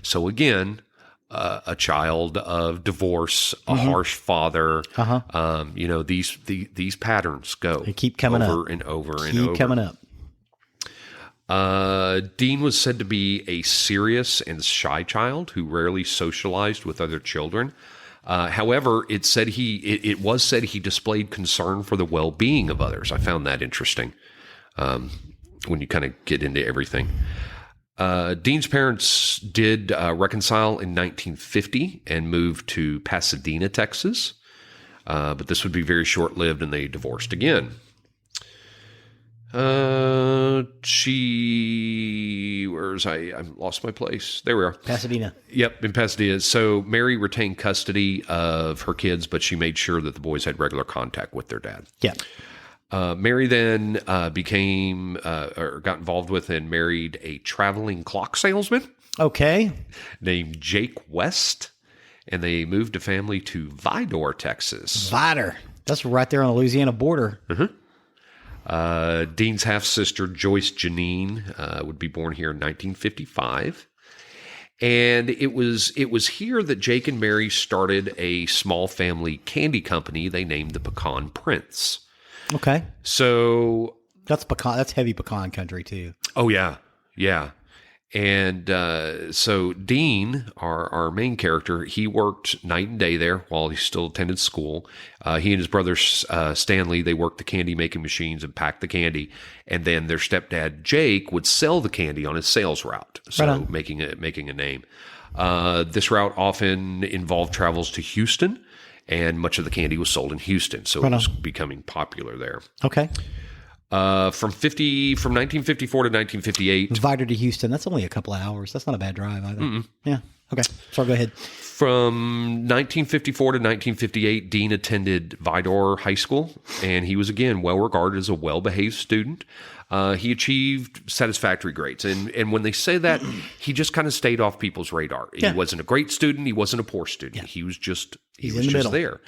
So again, a child of divorce, a harsh father. These patterns go. They keep coming over up. And over and keep over. coming up. Dean was said to be a serious and shy child who rarely socialized with other children. However, it was said he displayed concern for the well-being of others. I found that interesting when you kind of get into everything. Dean's parents did reconcile in 1950 and moved to Pasadena, Texas. But this would be very short-lived, and they divorced again. I lost my place. There we are. Pasadena. Yep, in Pasadena. So Mary retained custody of her kids, but she made sure that the boys had regular contact with their dad. Yeah. Mary then got involved with and married a traveling clock salesman. Okay. Named Jake West, and they moved a family to Vidor, Texas. Vidor. That's right there on the Louisiana border. Dean's half-sister, Joyce Janine, would be born here in 1955. And it was here that Jake and Mary started a small family candy company they named the Pecan Prince. Okay. So that's pecan. That's heavy pecan country too. Oh yeah. Yeah. And so Dean, our main character, he worked night and day there while he still attended school. He and his brother Stanley, they worked the candy making machines and packed the candy. And then their stepdad Jake would sell the candy on his sales route, so making a name. This route often involved travels to Houston, and much of the candy was sold in Houston, so it was becoming popular there. Okay. From 1954 to 1958. Vidor to Houston, that's only a couple of hours. That's not a bad drive either. Yeah. Okay. Sorry, go ahead. From 1954 to 1958, Dean attended Vidor High School, and he was, again, well regarded as a well-behaved student. He achieved satisfactory grades. And when they say that, he just kind of stayed off people's radar. He wasn't a great student. He wasn't a poor student. He was just, he was just there.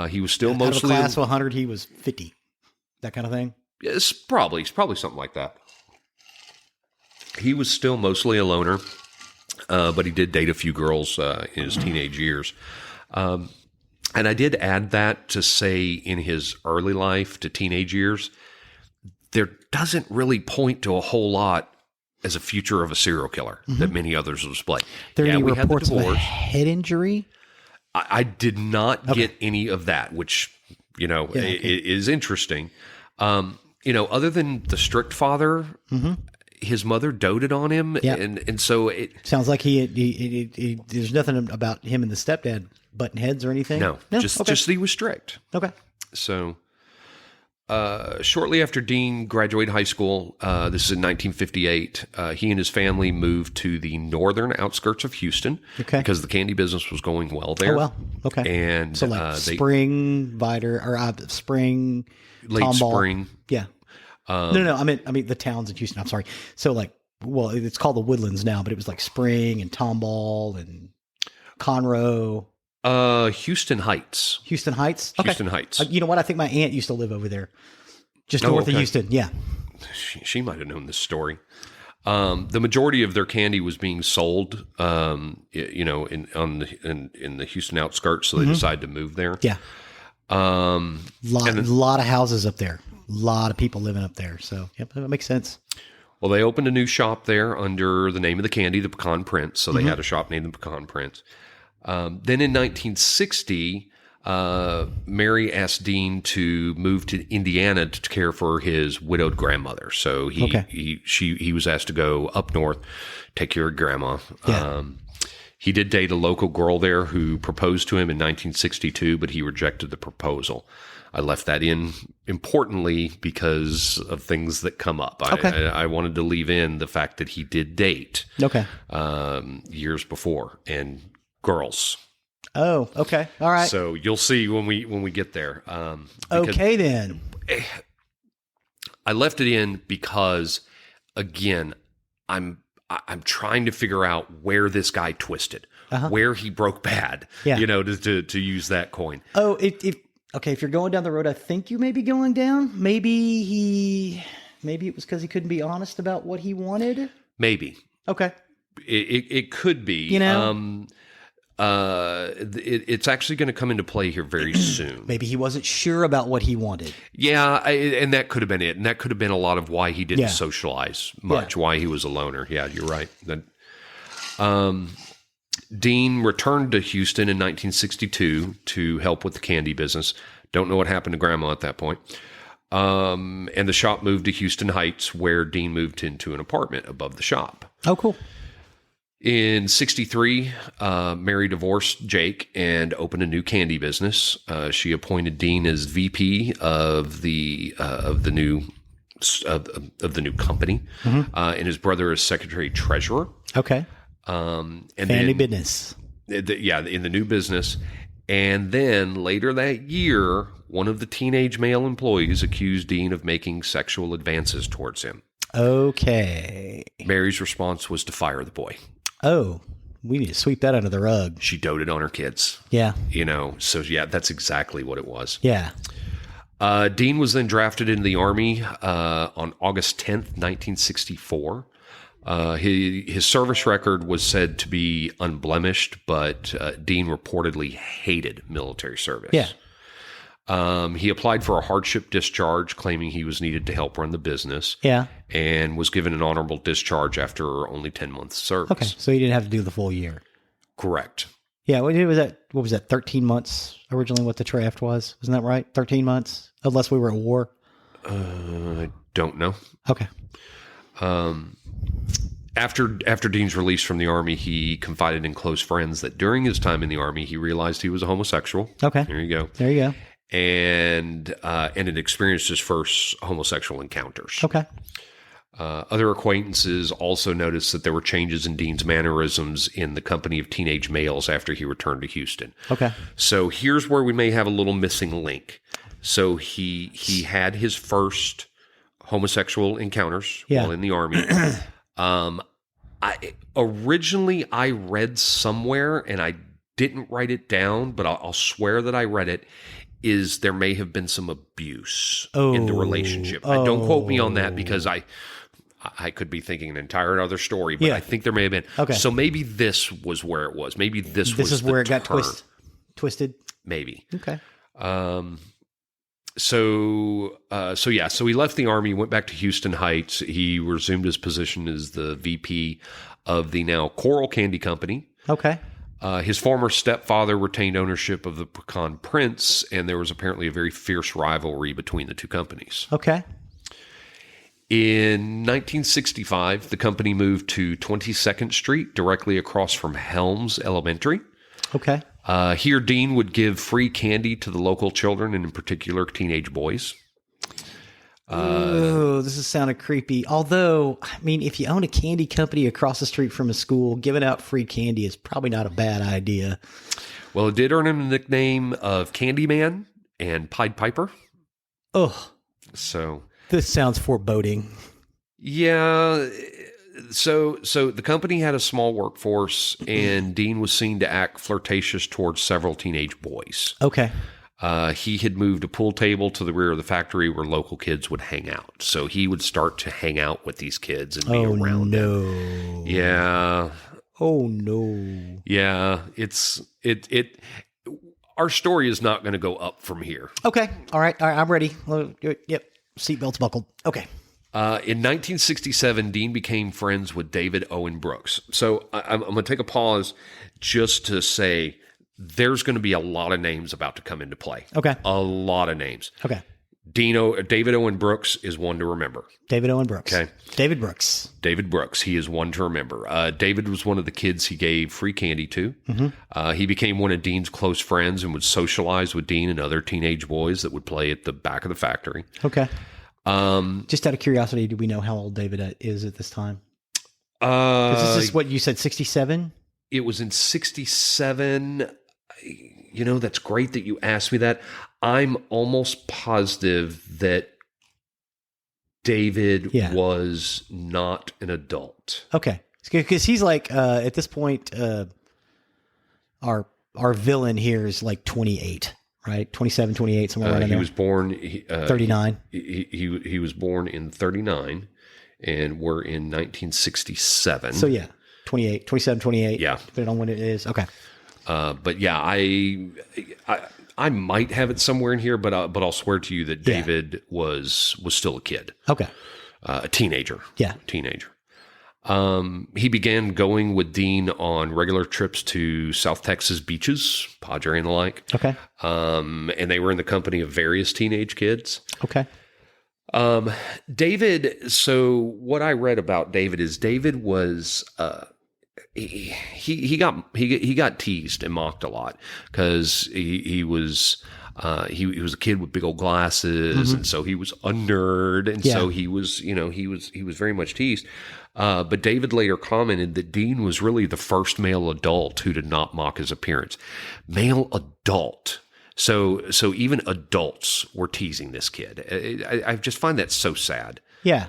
He was still mostly... Out of a class of 100, he was 50. That kind of thing? It's probably something like that. He was still mostly a loner, but he did date a few girls in his teenage years. And I did add that to say in his early life to teenage years, there doesn't really point to a whole lot as a future of a serial killer that many others will display. There are any reports of a head injury? I did not get any of that, which, is interesting. Other than the strict father, his mother doted on him. Yeah. And so it sounds like he there's nothing about him and the stepdad butting heads or anything. No, just that he was strict. Okay. So, shortly after Dean graduated high school, this is in 1958, he and his family moved to the northern outskirts of Houston because the candy business was going well there. Oh, well. Okay. And so Spring, Vidor, or Spring, late Tomball. Spring. Yeah. No. I mean the towns in Houston. I'm sorry. So it's called the Woodlands now, but it was like Spring and Tomball and Conroe. Houston Heights. Houston Heights? Okay. Houston Heights. You know what? I think my aunt used to live over there. Just north of Houston. Yeah. She might have known this story. The majority of their candy was being sold, in the Houston outskirts, so they decided to move there. Yeah. Lot of houses up there. A lot of people living up there. So, yep, that makes sense. Well, they opened a new shop there under the name of the candy, the Pecan Prince. So they had a shop named the Pecan Prince. Then in 1960, Mary asked Dean to move to Indiana to care for his widowed grandmother. So he was asked to go up north, take care of grandma. Yeah. He did date a local girl there who proposed to him in 1962, but he rejected the proposal. I left that in importantly because of things that come up. I wanted to leave in the fact that he did date years before and girls. Oh, okay. All right. So you'll see when we get there. Okay, then. I left it in because, again, I'm trying to figure out where this guy twisted, where he broke bad. Yeah. To use that coin. Oh, if you're going down the road, I think you may be going down. Maybe it was because he couldn't be honest about what he wanted. Maybe. Okay. It could be. It's actually going to come into play here very soon. Maybe he wasn't sure about what he wanted. Yeah, and that could have been it. And that could have been a lot of why he didn't socialize much, why he was a loner. Yeah, you're right. Dean returned to Houston in 1962 to help with the candy business. Don't know what happened to Grandma at that point. And the shop moved to Houston Heights, where Dean moved into an apartment above the shop. Oh, cool. In 1963, Mary divorced Jake and opened a new candy business. She appointed Dean as VP of the new company, and his brother as secretary treasurer. Okay. And family business. In the new business. And then later that year, one of the teenage male employees accused Dean of making sexual advances towards him. Okay. Mary's response was to fire the boy. Oh, we need to sweep that under the rug. She doted on her kids. Yeah. So yeah, that's exactly what it was. Yeah. Dean was then drafted into the Army on August 10th, 1964. His service record was said to be unblemished, but Dean reportedly hated military service. Yeah. He applied for a hardship discharge, claiming he was needed to help run the business. Yeah. And was given an honorable discharge after only 10 months service. Okay. So he didn't have to do the full year. Correct. Yeah. What was that? 13 months originally what the draft was? Wasn't that right? 13 months? Unless we were at war? I don't know. Okay. After Dean's release from the Army, he confided in close friends that during his time in the Army, he realized he was a homosexual. Okay. There you go. There you go. And had experienced his first homosexual encounters. Okay. Other acquaintances also noticed that there were changes in Dean's mannerisms in the company of teenage males after he returned to Houston. Okay. So here's where we may have a little missing link. So he had his first homosexual encounters while in the Army. Originally I read somewhere, and I didn't write it down, but I'll swear that I read it, is there may have been some abuse in the relationship. Don't quote me on that, because I could be thinking an entire other story, but I think there may have been. Okay. So maybe this was where it was. Maybe this was where it turn. got twisted. Maybe. Okay. So he left the Army, went back to Houston Heights. He resumed his position as the VP of the now Corll Candy Company. Okay. His former stepfather retained ownership of the Pecan Prince, and there was apparently a very fierce rivalry between the two companies. Okay. In 1965, the company moved to 22nd Street, directly across from Helms Elementary. Okay. Here, Dean would give free candy to the local children, and in particular, teenage boys. This is sounding creepy. Although, I mean, if you own a candy company across the street from a school, giving out free candy is probably not a bad idea. Well, it did earn him the nickname of Candyman and Pied Piper. Ugh. So this sounds foreboding. Yeah. So the company had a small workforce, and Dean was seen to act flirtatious towards several teenage boys. Okay. He had moved a pool table to the rear of the factory where local kids would hang out. So he would start to hang out with these kids and be around them. Yeah. Oh no. Yeah. Our story is not going to go up from here. Okay. All right. I'm ready. Yep. Seatbelts buckled. Okay. In 1967, Dean became friends with David Owen Brooks. So I'm going to take a pause just to say there's going to be a lot of names about to come into play. Okay. A lot of names. Okay. David Owen Brooks is one to remember. David Owen Brooks. Okay. David Brooks. David Brooks. He is one to remember. David was one of the kids he gave free candy to. Mm-hmm. He became one of Dean's close friends and would socialize with Dean and other teenage boys that would play at the back of the factory. Okay. Just out of curiosity, do we know how old David is at this time? This is what you said, 67? It was in 67. You know, that's great that you asked me that. I'm almost positive that David was not an adult. Okay. Because he's like, at this point, our villain here is like 28. Right, 27, 28, somewhere around there. He was born 39. He was born in 39, and we're in 1967. So yeah, 28, 27, 28. Yeah, depending on when it is. Okay. But yeah, I might have it somewhere in here, but I'll swear to you that David was still a kid. Okay. A teenager. Yeah, teenager. He began going with Dean on regular trips to South Texas beaches, Padre and the like. Okay. And they were in the company of various teenage kids. Okay. David, so what I read about David is David was, he got teased and mocked a lot because he was a kid with big old glasses, and so he was a nerd, and so he was very much teased. But David later commented that Dean was really the first male adult who did not mock his appearance. Male adult. So even adults were teasing this kid. I just find that so sad. Yeah.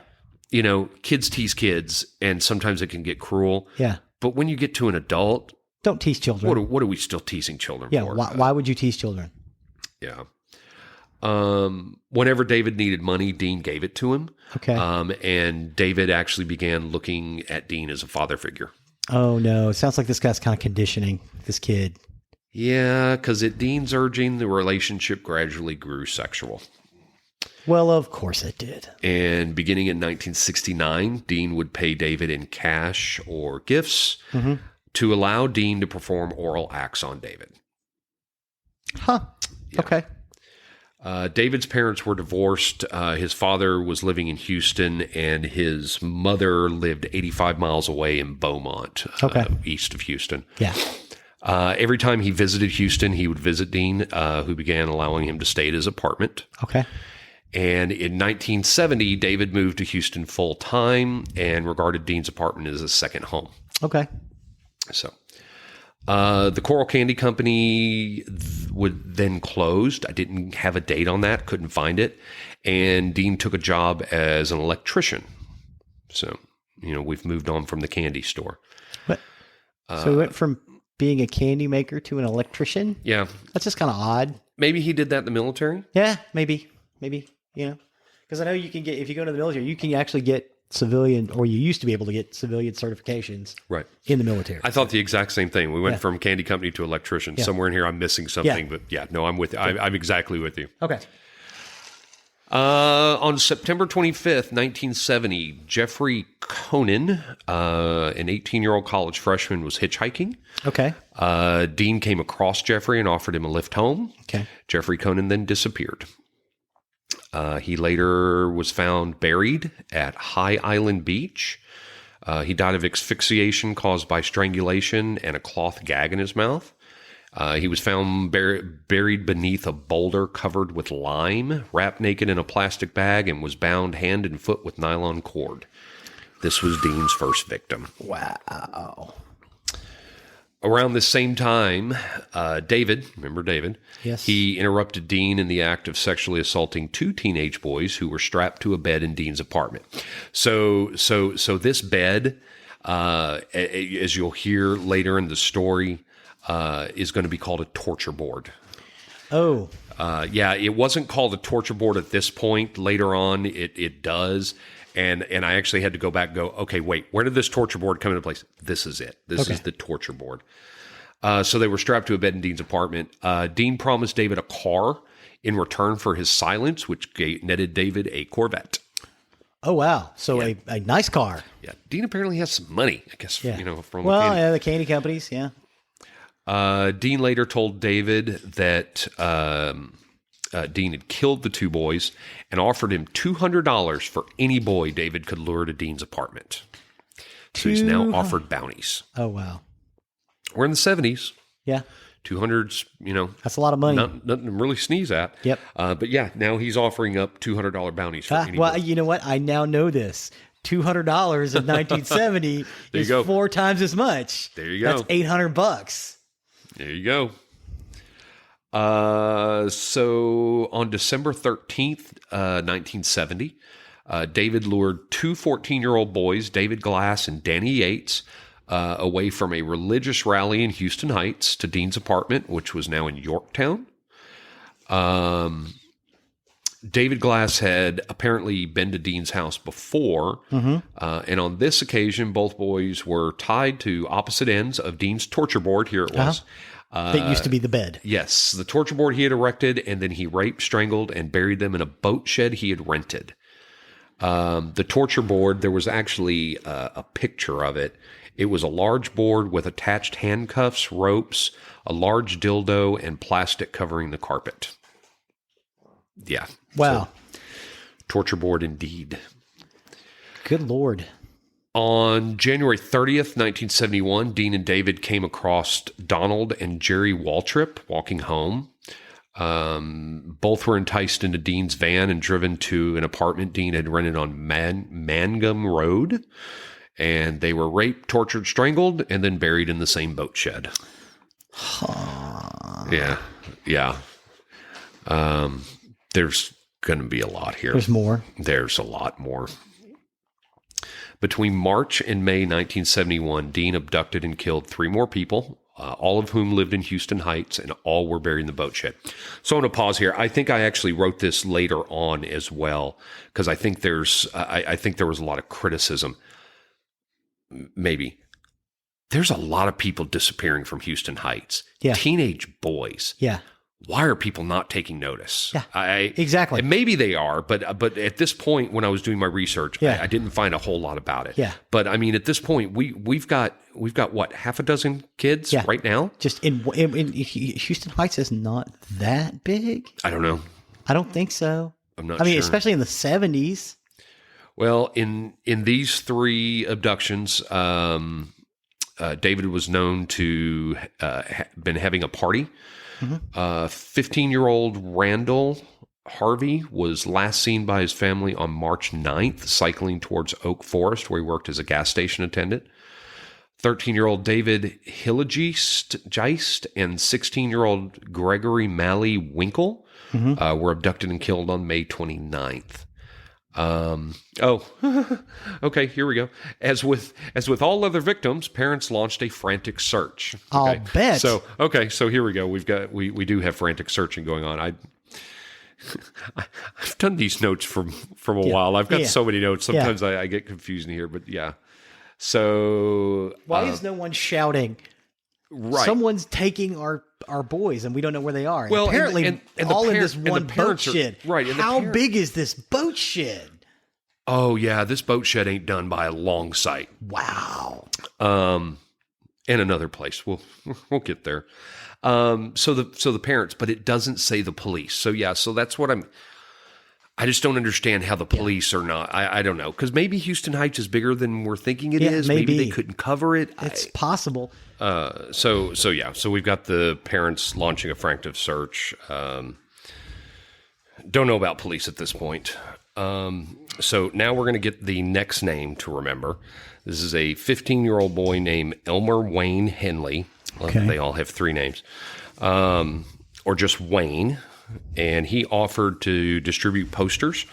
You know, kids tease kids, and sometimes it can get cruel. Yeah. But when you get to an adult, don't tease children. What are we still teasing children for? Yeah. Why would you tease children? Yeah. Whenever David needed money, Dean gave it to him. Okay. And David actually began looking at Dean as a father figure. Oh, no. It sounds like this guy's kind of conditioning this kid. Yeah, because at Dean's urging, the relationship gradually grew sexual. Well, of course it did. And beginning in 1969, Dean would pay David in cash or gifts to allow Dean to perform oral acts on David. Huh. Yeah. Okay. David's parents were divorced. His father was living in Houston, and his mother lived 85 miles away in Beaumont, east of Houston. Yeah. Every time he visited Houston, he would visit Dean, who began allowing him to stay at his apartment. Okay. And in 1970, David moved to Houston full time and regarded Dean's apartment as a second home. Okay. So, the Corll Candy Company would then closed. I didn't have a date on that, couldn't find it. And Dean took a job as an electrician. So, we've moved on from the candy store. What? So he went from being a candy maker to an electrician? Yeah. That's just kind of odd. Maybe he did that in the military? Yeah, maybe, because I know you can get, if you go to the military, you can actually get civilian, or you used to be able to get civilian certifications right in the military. I thought the exact same thing. We went from candy company to electrician. Yeah. Somewhere in here I'm missing something, but no, I'm with you. I'm exactly with you. Okay. On September 25th, 1970, Geoffrey Conan, an 18-year-old college freshman, was hitchhiking. Okay. Dean came across Geoffrey and offered him a lift home. Okay. Geoffrey Conan then disappeared. He later was found buried at High Island Beach. He died of asphyxiation caused by strangulation and a cloth gag in his mouth. He was found buried beneath a boulder covered with lime, wrapped naked in a plastic bag, and was bound hand and foot with nylon cord. This was Dean's first victim. Wow. Around the same time, David, remember David? Yes. He interrupted Dean in the act of sexually assaulting two teenage boys who were strapped to a bed in Dean's apartment. So this bed, as you'll hear later in the story, is going to be called a torture board. Oh. It wasn't called a torture board at this point. Later on, it does. And I actually had to go back and go, okay, wait, where did this torture board come into place? This is it. This is the torture board. So they were strapped to a bed in Dean's apartment. Dean promised David a car in return for his silence, which netted David a Corvette. Oh, wow. So a nice car. Yeah. Dean apparently has some money, I guess, from the candy companies, yeah. Dean later told David that Dean had killed the two boys and offered him $200 for any boy David could lure to Dean's apartment. So he's now offered bounties. Oh, wow. We're in the 70s. Yeah. 200's, that's a lot of money. Nothing to really sneeze at. Yep. But yeah, now he's offering up $200 bounties for any boy. You know what? I now know this. $200 in 1970 is go. 4 times as much. There you go. That's $800. There you go. So on December 13th, 1970, David lured two 14-year-old boys, David Glass and Danny Yates, away from a religious rally in Houston Heights to Dean's apartment, which was now in Yorktown. David Glass had apparently been to Dean's house before, and on this occasion, both boys were tied to opposite ends of Dean's torture board. Here it was. That used to be the bed. Yes, the torture board he had erected, and then he raped, strangled, and buried them in a boat shed he had rented. The torture board, there was actually a picture of it. It was a large board with attached handcuffs, ropes, a large dildo, and plastic covering the carpet. Yeah. Wow. So, torture board indeed. Good Lord. On January 30th, 1971, Dean and David came across Donald and Jerry Waltrip walking home. Both were enticed into Dean's van and driven to an apartment Dean had rented on Mangum Road. And they were raped, tortured, strangled, and then buried in the same boat shed. Yeah. There's going to be a lot here. There's more. There's a lot more. Between March and May 1971, Dean abducted and killed 3 more people, all of whom lived in Houston Heights, and all were buried in the boat shed. So I'm going to pause here. I think I actually wrote this later on as well, because I think I think there was a lot of criticism. Maybe. There's a lot of people disappearing from Houston Heights. Yeah. Teenage boys. Yeah. Why are people not taking notice? Yeah, exactly. And maybe they are, but at this point, when I was doing my research, I didn't find a whole lot about it. Yeah. But I mean, at this point, we've got what, half a dozen kids right now? Just in Houston Heights is not that big. I don't know. I don't think so. I'm not. I mean, sure. especially in the 70s. Well, in these 3 abductions, David was known to been having a party. 15-year-old Randall Harvey was last seen by his family on March 9th, cycling towards Oak Forest, where he worked as a gas station attendant. 13-year-old David Hillegeist and 16-year-old Gregory Malley Winkle were abducted and killed on May 29th. Okay, here we go. As with all other victims, parents launched a frantic search. Okay. I'll bet. So here we go. We do have frantic searching going on. I've done these notes from a while. I've got so many notes. Sometimes I get confused in here, but yeah. So why is no one shouting? Right. Someone's taking our boys, and we don't know where they are. Well, apparently, and all in this one boat shed. Right. How big is this boat shed? Oh yeah, this boat shed ain't done by a long sight. Wow. And another place. We'll get there. So the parents, but it doesn't say the police. So yeah, so that's what I just don't understand how the police are not. I don't know, because maybe Houston Heights is bigger than we're thinking it is. Maybe they couldn't cover it. It's possible. So we've got the parents launching a frantic search. Don't know about police at this point. So now we're going to get the next name to remember. This is a 15-year-old boy named Elmer Wayne Henley. Okay. They all have 3 names, or just Wayne. And he offered to distribute posters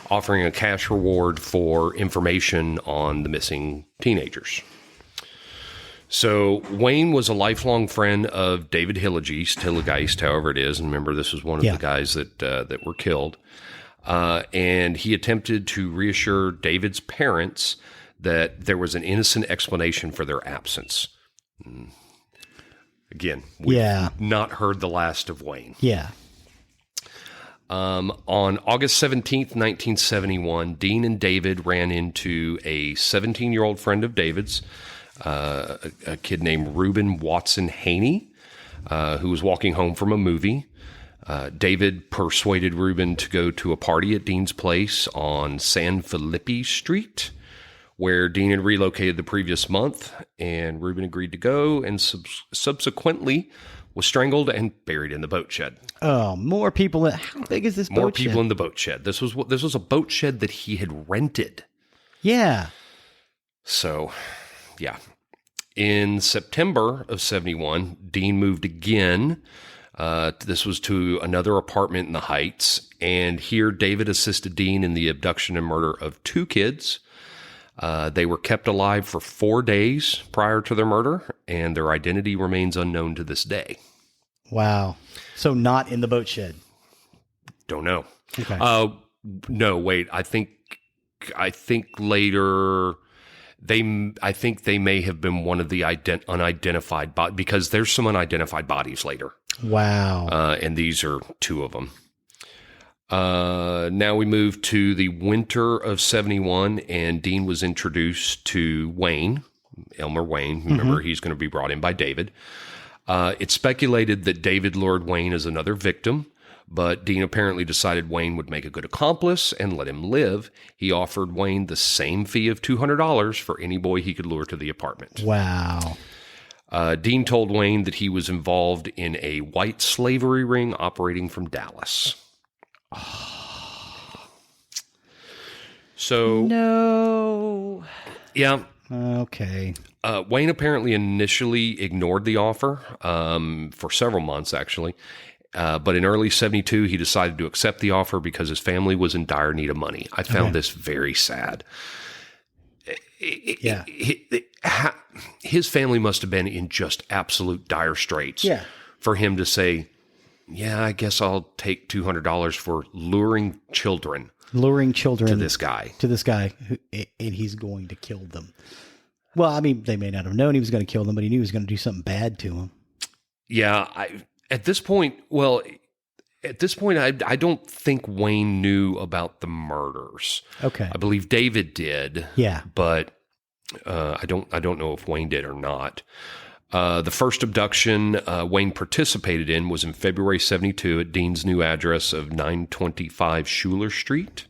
offering a cash reward for information on the missing teenagers. So Wayne was a lifelong friend of David Hillegeist, however it is. And remember, this was one of the guys that were killed. And he attempted to reassure David's parents that there was an innocent explanation for their absence. Again, we've not heard the last of Wayne. Yeah. On August 17th, 1971, Dean and David ran into a 17-year-old friend of David's, a kid named Reuben Watson Haney, who was walking home from a movie. David persuaded Reuben to go to a party at Dean's place on San Felipe Street, where Dean had relocated the previous month, and Reuben agreed to go and subsequently was strangled and buried in the boat shed. Oh, more people. How big is this boat shed? More people in the boat shed. This was a boat shed that he had rented. Yeah. So, yeah. In September of 71, Dean moved again. This was to another apartment in the Heights, and here David assisted Dean in the abduction and murder of 2 kids. They were kept alive for 4 days prior to their murder, and their identity remains unknown to this day. Wow. So not in the boat shed? Don't know. Okay. No, wait. I think later I think they may have been one of the unidentified bodies, because there's some unidentified bodies later. Wow. And these are 2 of them. Now we move to the winter of 71, and Dean was introduced to Wayne, Elmer Wayne. Remember, he's going to be brought in by David. It's speculated that David lured Wayne as another victim, but Dean apparently decided Wayne would make a good accomplice and let him live. He offered Wayne the same fee of $200 for any boy he could lure to the apartment. Wow. Dean told Wayne that he was involved in a white slavery ring operating from Dallas. So no. Yeah. Okay. Wayne apparently initially ignored the offer for several months, actually. But in early 72, he decided to accept the offer because his family was in dire need of money. I found this very sad. Yeah. his family must have been in just absolute dire straits. Yeah. For him to say, yeah, I guess I'll take $200 for luring children to this guy. And he's going to kill them. Well, I mean, they may not have known he was going to kill them, but he knew he was going to do something bad to them. Yeah. At this point, I don't think Wayne knew about the murders. Okay. I believe David did. Yeah. But I don't know if Wayne did or not. The first abduction Wayne participated in was in February 1972 at Dean's new address of 925 Schuler Street.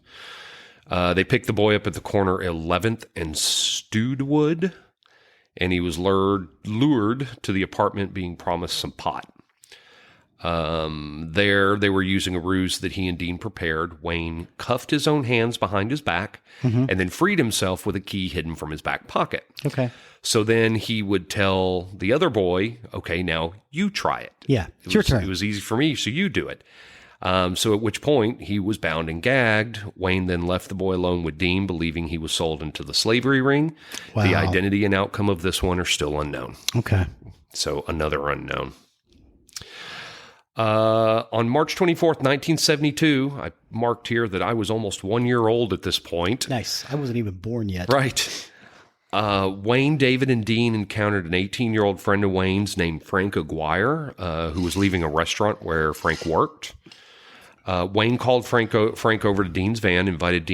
They picked the boy up at the corner 11th and Stewdwood, and he was lured to the apartment being promised some pot. There, they were using a ruse that he and Dean prepared. Wayne cuffed his own hands behind his back and then freed himself with a key hidden from his back pocket. Okay. So then he would tell the other boy, okay, now you try it. Yeah, it's your turn. It was easy for me, so you do it. So at which point he was bound and gagged. Wayne then left the boy alone with Dean, believing he was sold into the slavery ring. Wow. The identity and outcome of this one are still unknown. Okay. So another unknown. On March 24th, 1972, I marked here that I was almost 1 year old at this point. Nice. I wasn't even born yet. Right. Wayne, David, and Dean encountered an 18-year-old friend of Wayne's named Frank Aguirre, who was leaving a restaurant where Frank worked. Wayne called Frank over to Dean's van, invited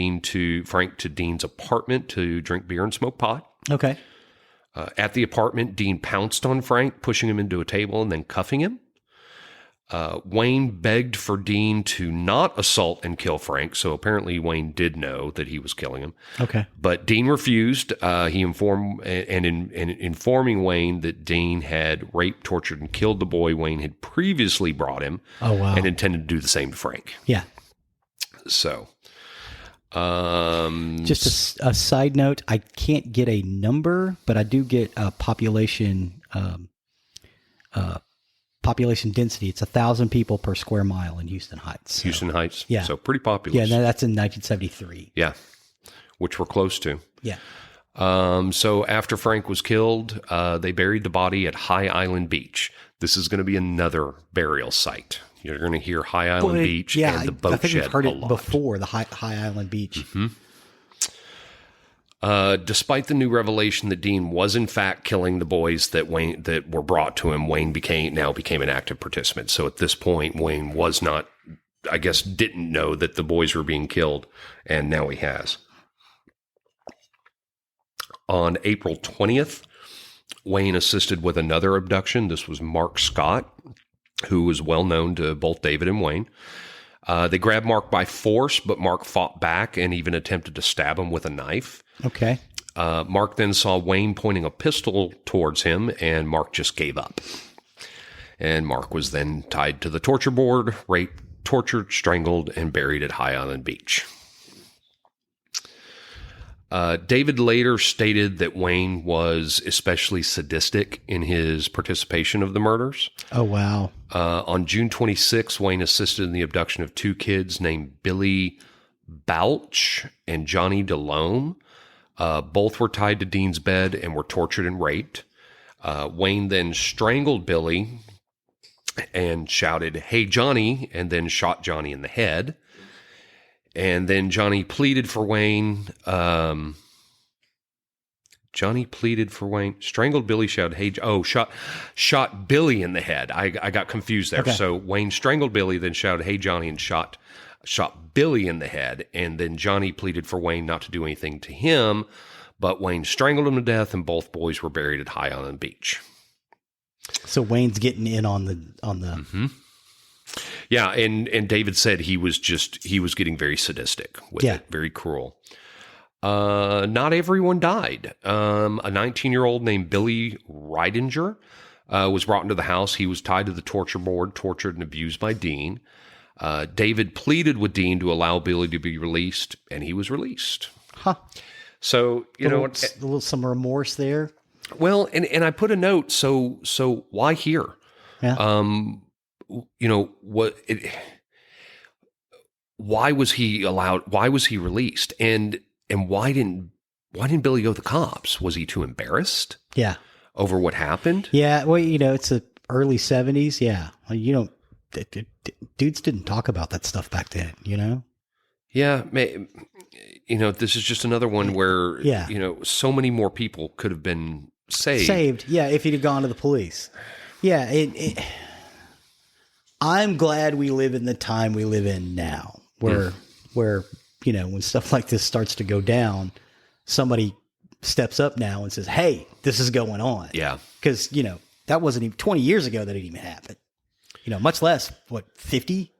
Frank to Dean's apartment to drink beer and smoke pot. Okay. At the apartment, Dean pounced on Frank, pushing him into a table and then cuffing him. Wayne begged for Dean to not assault and kill Frank, so apparently Wayne did know that he was killing him. Okay. But Dean refused. He informed, and in informing Wayne that Dean had raped, tortured, and killed the boy Wayne had previously brought him. Oh, wow. And intended to do the same to Frank. Yeah. So, just a side note, I can't get a number, but I do get a population density. It's 1,000 people per square mile in Houston Heights. So. Houston Heights. Yeah. So pretty populous. Yeah, that's in 1973. Yeah. Which we're close to. Yeah. So after Frank was killed, they buried the body at High Island Beach. This is going to be another burial site. You're going to hear High Island Beach and the boat shed. I think we've heard it before, the High Island Beach. Mm-hmm. Despite the new revelation that Dean was in fact killing the boys that were brought to him, Wayne became an active participant. So at this point, Wayne was not, I guess, didn't know that the boys were being killed, and now he has. On April 20th, Wayne assisted with another abduction. This was Mark Scott, who was well known to both David and Wayne. They grabbed Mark by force, but Mark fought back and even attempted to stab him with a knife. Okay. Mark then saw Wayne pointing a pistol towards him, and Mark just gave up. And Mark was then tied to the torture board, raped, tortured, strangled, and buried at High Island Beach. David later stated that Wayne was especially sadistic in his participation of the murders. Oh, wow. On June 26, Wayne assisted in the abduction of two kids named Billy Balch and Johnny DeLome. Both were tied to Dean's bed and were tortured and raped. Wayne then strangled Billy and shouted, "Hey, Johnny," and then shot Johnny in the head. And then Johnny pleaded for Wayne. Strangled Billy, shouted, "Hey," shot Billy in the head. I got confused there. Okay. So Wayne strangled Billy, then shouted, "Hey, Johnny," and shot Billy in the head. And then Johnny pleaded for Wayne not to do anything to him, but Wayne strangled him to death, and both boys were buried at High Island Beach. So Wayne's getting in on the. Mm-hmm. Yeah, and David said he was getting very sadistic with it, very cruel. Not everyone died. A 19-year-old named Billy Reidinger was brought into the house. He was tied to the torture board, tortured and abused by Dean. David pleaded with Dean to allow Billy to be released, and he was released. Huh. So, some remorse there. Well, and I put a note. So why here? Yeah. Why was he allowed? Why was he released? And why didn't Billy go to the cops? Was he too embarrassed? Yeah. over what happened. Yeah, well, it's the early 70s. Yeah. Well, dudes didn't talk about that stuff back then, Yeah, this is just another one where, so many more people could have been saved. Yeah, if he'd have gone to the police. Yeah, I'm glad we live in the time we live in now, where when stuff like this starts to go down, somebody steps up now and says, "Hey, this is going on." Yeah, because that wasn't even 20 years ago that it even happened. Much less 50.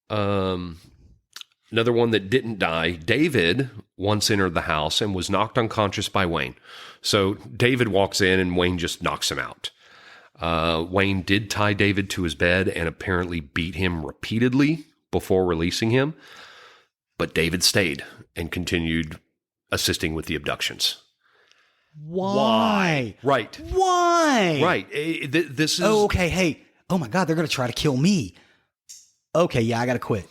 Another one that didn't die. David once entered the house and was knocked unconscious by Wayne. So David walks in and Wayne just knocks him out. Wayne did tie David to his bed and apparently beat him repeatedly before releasing him. But David stayed and continued assisting with the abductions. Why? Right. Why? Right. This is... Oh, okay. Hey. Oh, my God. They're going to try to kill me. Okay. Yeah, I got to quit.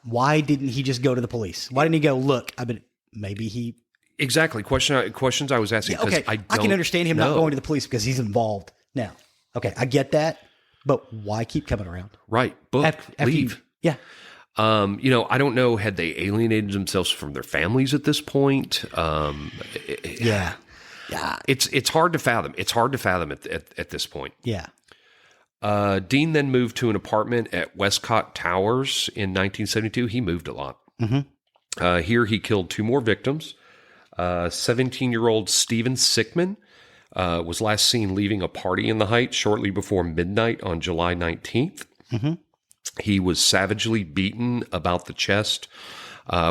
Why didn't he just go to the police? Why didn't he go, look, maybe he... Exactly. Questions I was asking. Yeah, okay. I can understand him not going to the police because he's involved now. Okay. I get that. But why keep coming around? Right. Book. After leave. Yeah. I don't know. Had they alienated themselves from their families at this point? Yeah. It's hard to fathom. It's hard to fathom at this point. Yeah. Dean then moved to an apartment at Westcott Towers in 1972. He moved a lot. Mm-hmm. Here he killed 2 more victims. 17-year-old Stephen Sickman was last seen leaving a party in the Heights shortly before midnight on July 19th. Mm-hmm. He was savagely beaten about the chest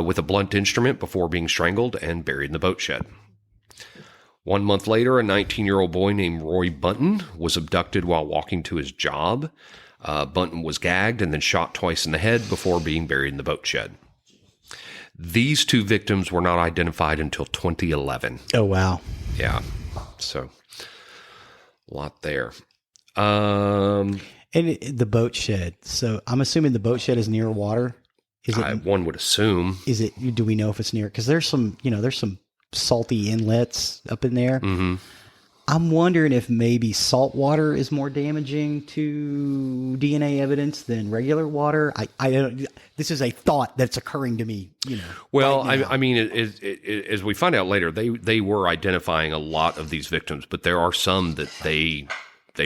with a blunt instrument before being strangled and buried in the boat shed. 1 month later, a 19-year-old boy named Roy Bunton was abducted while walking to his job. Bunton was gagged and then shot twice in the head before being buried in the boat shed. These 2 victims were not identified until 2011. Oh, wow. Yeah. So, a lot there. And the boat shed. So, I'm assuming the boat shed is near water. Is it? One would assume. Is it? Do we know if it's near? Because there's some salty inlets up in there. Mm-hmm. I'm wondering if maybe salt water is more damaging to DNA evidence than regular water. I don't. This is a thought that's occurring to me. Well, right I mean, as we find out later, they were identifying a lot of these victims, but there are some that they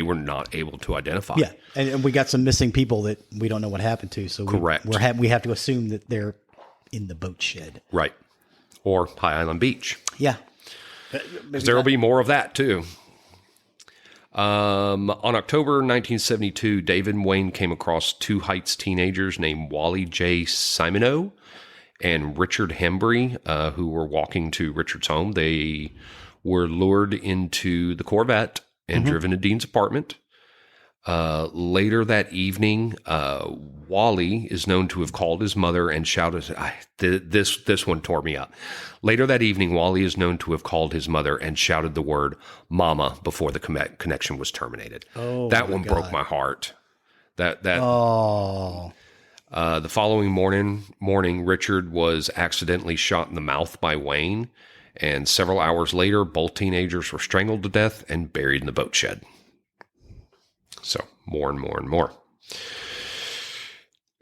were not able to identify. Yeah, and we got some missing people that we don't know what happened to. So correct. We have to assume that they're in the boat shed, right, or High Island Beach. Yeah. There will be more of that, too. On October 1972, David and Wayne came across 2 Heights teenagers named Wally J. Simoneau and Richard Hembry, who were walking to Richard's home. They were lured into the Corvette and driven to Dean's apartment. Later that evening, Wally is known to have called his mother and shouted, this one tore me up. Later that evening, Wally is known to have called his mother and shouted the word "mama" before the connection was terminated. Oh, that one broke my heart. Oh. The following morning, Richard was accidentally shot in the mouth by Wayne, and several hours later, both teenagers were strangled to death and buried in the boat shed. So more and more and more.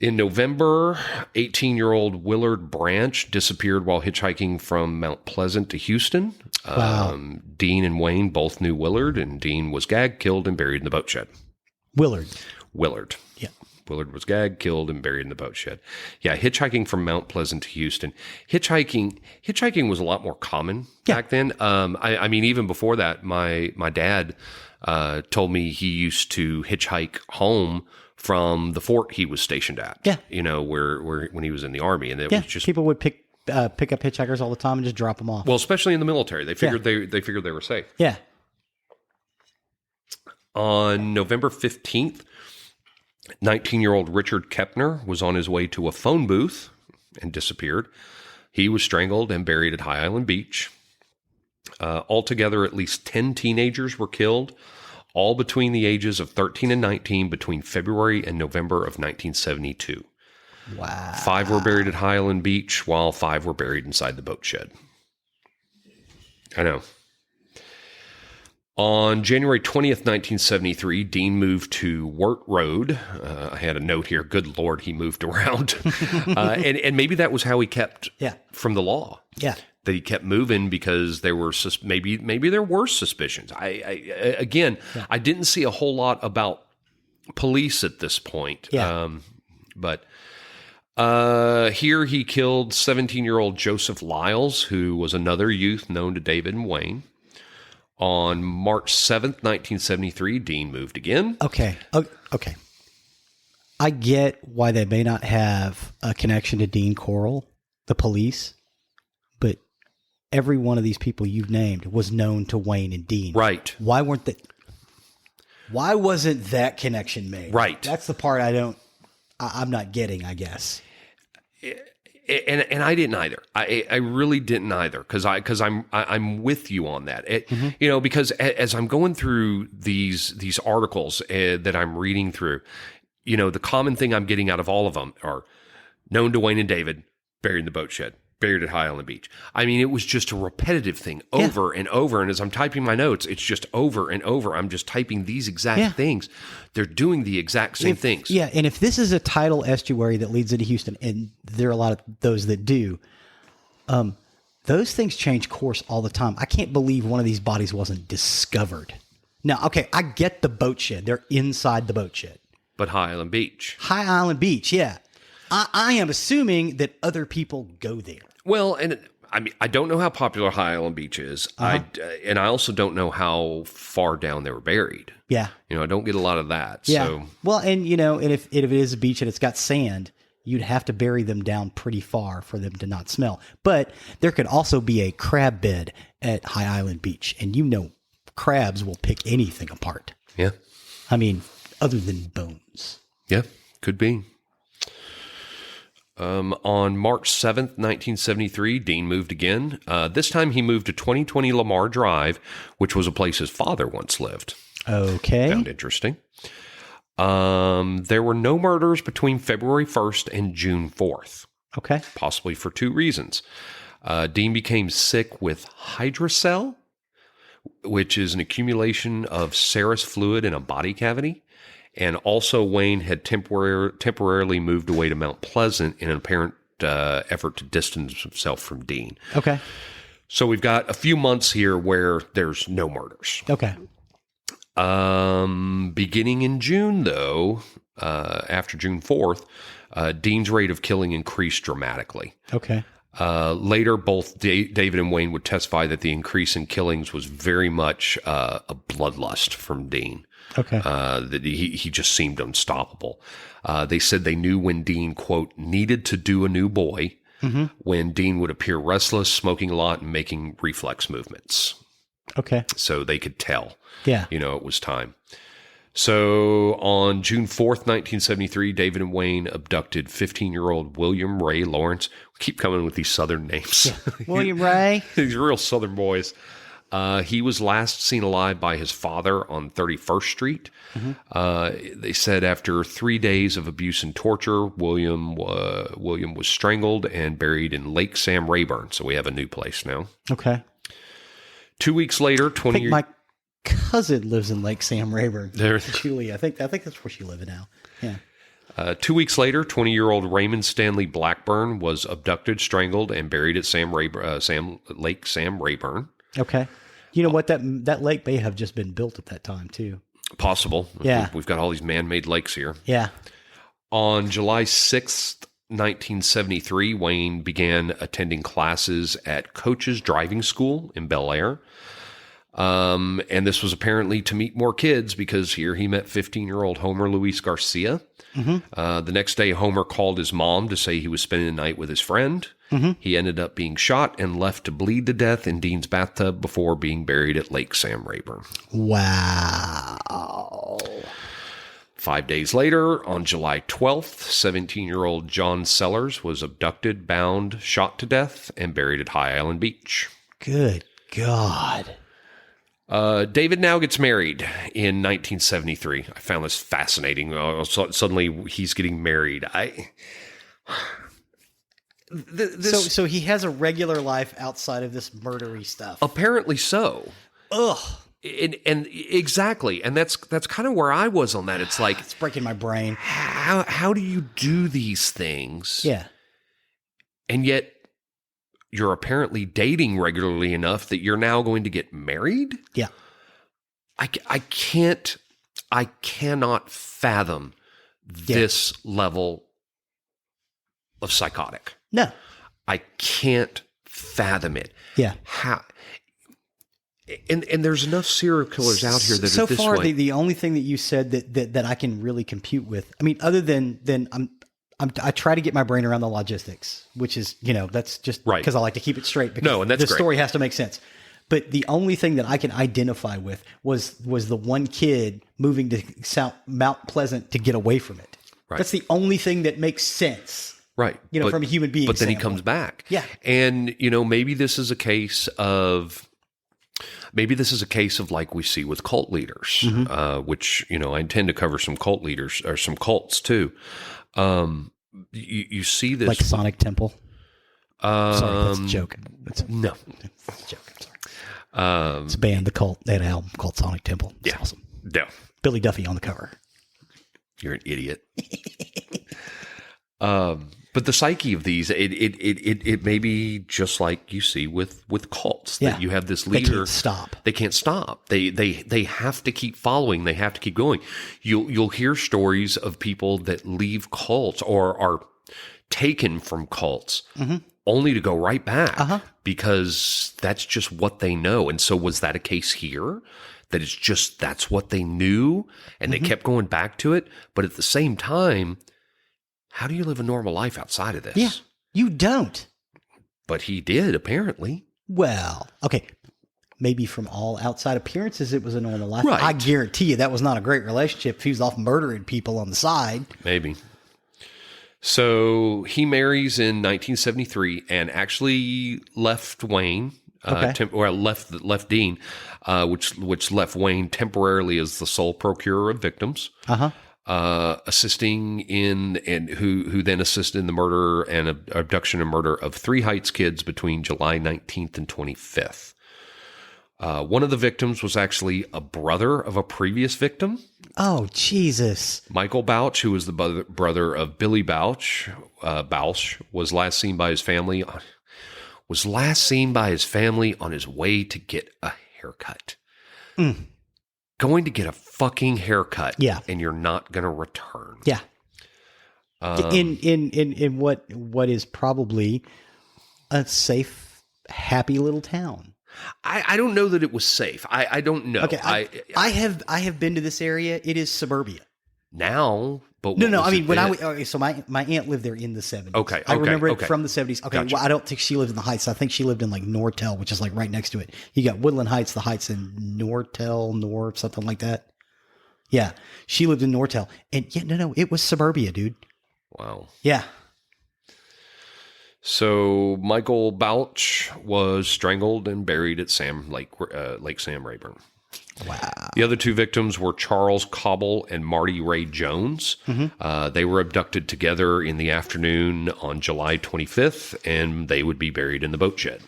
In November, 18-year-old Willard Branch disappeared while hitchhiking from Mount Pleasant to Houston. Wow. Dean and Wayne both knew Willard, and Dean was gagged, killed, and buried in the boat shed. Willard. Yeah. Willard was gagged, killed, and buried in the boat shed. Yeah, hitchhiking from Mount Pleasant to Houston. Hitchhiking was a lot more common back then. I mean, even before that, my dad told me he used to hitchhike home from the fort he was stationed at. Yeah. Where when he was in the Army. And it was just people would pick up hitchhikers all the time and just drop them off. Well, especially in the military. They figured they figured they were safe. Yeah. On November 15th, 19-year-old Richard Kepner was on his way to a phone booth and disappeared. He was strangled and buried at High Island Beach. Altogether, at least 10 teenagers were killed, all between the ages of 13 and 19 between February and November of 1972. Wow. 5 were buried at High Island Beach, while 5 were buried inside the boat shed. I know. On January 20th, 1973, Dean moved to Wirt Road. I had a note here. Good Lord, he moved around. And maybe that was how he kept from the law. Yeah. That he kept moving because there were maybe there were suspicions. I didn't see a whole lot about police at this point. Yeah. But here he killed 17-year-old Joseph Lyles, who was another youth known to David and Wayne. On March 7th, 1973, Dean moved again. Okay. I get why they may not have a connection to Dean Corll, the police, but every one of these people you've named was known to Wayne and Dean. Right. Why wasn't that connection made? Right. That's the part I'm not getting, I guess. And I didn't either. I really didn't either because I'm with you on that. Because as I'm going through these articles that I'm reading through, the common thing I'm getting out of all of them are known to Wayne and David, buried in the boat shed, buried at High Island Beach. I mean, it was just a repetitive thing over and over. And as I'm typing my notes, it's just over and over. I'm just typing these exact things. They're doing the exact same things. Yeah, and if this is a tidal estuary that leads into Houston, and there are a lot of those that do, those things change course all the time. I can't believe one of these bodies wasn't discovered. Now, okay, I get the boat shed. They're inside the boat shed. But High Island Beach. High Island Beach, yeah. I am assuming that other people go there. Well, and I mean, I don't know how popular High Island Beach is. And I also don't know how far down they were buried. Yeah. I don't get a lot of that. Yeah. So. Well, and and if it is a beach and it's got sand, you'd have to bury them down pretty far for them to not smell. But there could also be a crab bed at High Island Beach, and crabs will pick anything apart. Yeah. I mean, other than bones. Yeah, could be. On March 7th, 1973, Dean moved again. This time he moved to 2020 Lamar Drive, which was a place his father once lived. Okay. Found interesting. There were no murders between February 1st and June 4th. Okay. Possibly for two reasons. Dean became sick with hydrocele, which is an accumulation of serous fluid in a body cavity. And also Wayne had temporarily moved away to Mount Pleasant in an apparent effort to distance himself from Dean. Okay. So we've got a few months here where there's no murders. Okay. Beginning in June, though, after June 4th, Dean's rate of killing increased dramatically. Okay. Later, both David and Wayne would testify that the increase in killings was very much a bloodlust from Dean. Okay. That he just seemed unstoppable. They said they knew when Dean, quote, needed to do a new boy, when Dean would appear restless, smoking a lot, and making reflex movements. Okay. So they could tell. Yeah. It was time. So on June 4th, 1973, David and Wayne abducted 15-year-old William Ray Lawrence. We keep coming with these Southern names. Yeah. William Ray. These real Southern boys. He was last seen alive by his father on 31st Street. They said after 3 days of abuse and torture, William was strangled and buried in Lake Sam Rayburn. So we have a new place now. Okay. 2 weeks later, my cousin lives in Lake Sam Rayburn. Julie, I think that's where she lives now. Yeah. 2 weeks later, 20-year-old Raymond Stanley Blackburn was abducted, strangled, and buried at Lake Sam Rayburn. Okay. You know what? That lake may have just been built at that time, too. Possible. Yeah. We've got all these man-made lakes here. Yeah. On July 6th, 1973, Wayne began attending classes at Coach's Driving School in Bel Air. And this was apparently to meet more kids because here he met 15-year-old Homer Luis Garcia. The next day, Homer called his mom to say he was spending the night with his friend. He ended up being shot and left to bleed to death in Dean's bathtub before being buried at Lake Sam Rayburn. Wow. 5 days later, on July 12th, 17-year-old John Sellers was abducted, bound, shot to death, and buried at High Island Beach. Good God. David now gets married in 1973. I found this fascinating. Suddenly, he's getting married. So he has a regular life outside of this murdery stuff. Apparently so. Ugh. and exactly, and that's kind of where I was on that. It's like It's breaking my brain. how do you do these things? Yeah. And yet you're apparently dating regularly enough that you're now going to get married? Yeah. I cannot fathom this level of psychotic. No. I can't fathom it. Yeah. How? And there's enough serial killers out here that so are this far way. the only thing that you said that I can really compute with. I mean, other than I try to get my brain around the logistics, which is, that's just Right. because I like to keep it straight. Because And that's the great. story has to make sense. But the only thing that I can identify with was the one kid moving to Mount Pleasant to get away from it. Right. That's the only thing that makes sense. Right. From a human being. But then he standpoint. comes back. Yeah. And, maybe this is a case of like we see with cult leaders, Mm-hmm. which, I intend to cover some cult leaders or some cults too. You see this. Like Sonic Temple. Sorry, that's a joke. No. That's a joke. I'm sorry. It's a band, The Cult. They had an album called Sonic Temple. It's awesome. No. Billy Duffy on the cover. You're an idiot. But the psyche of these, it may be just like you see with cults, that you have this leader. They can't stop. They can't stop. They have to keep following. They have to keep going. You'll hear stories of people that leave cults or are taken from cults only to go right back because that's just what they know. And so was that a case here? That it's just that's what they knew and they kept going back to it. But at the same time, how do you live a normal life outside of this? Yeah, you don't. But he did, apparently. Well, okay. Maybe from all outside appearances, it was a normal life. Right. I guarantee you that was not a great relationship if he was off murdering people on the side. Maybe. So he marries in 1973 and actually left Wayne. Left Dean, which left Wayne temporarily as the sole procurer of victims. Assisting in and who then assisted in the murder and abduction and murder of 3 Heights kids between July 19th and 25th. One of the victims was actually a brother of a previous victim. Oh, Jesus. Michael Bouch, who was the brother of Billy Bouch, was last seen by his family on his way to get a haircut. Going to get a fucking haircut. Yeah. And you're not going to return. Yeah. In what is probably a safe, happy little town. I don't know that it was safe. I don't know. Okay. I have been to this area. It is suburbia. Now, but No. I mean, so my aunt lived there in the 70s. Okay. I remember it from the 70s. Okay. Gotcha. Well, I don't think she lived in the Heights. I think she lived in like Nortel, which is like right next to it. You got Woodland Heights, the Heights, and Nortel, something like that. Yeah. She lived in Nortel. And yeah, no, it was suburbia, dude. Wow. Yeah. So Michael Bouch was strangled and buried at Lake Sam Rayburn. Wow. The other 2 victims were Charles Cobble and Marty Ray Jones. They were abducted together in the afternoon on July 25th, and they would be buried in the boat shed.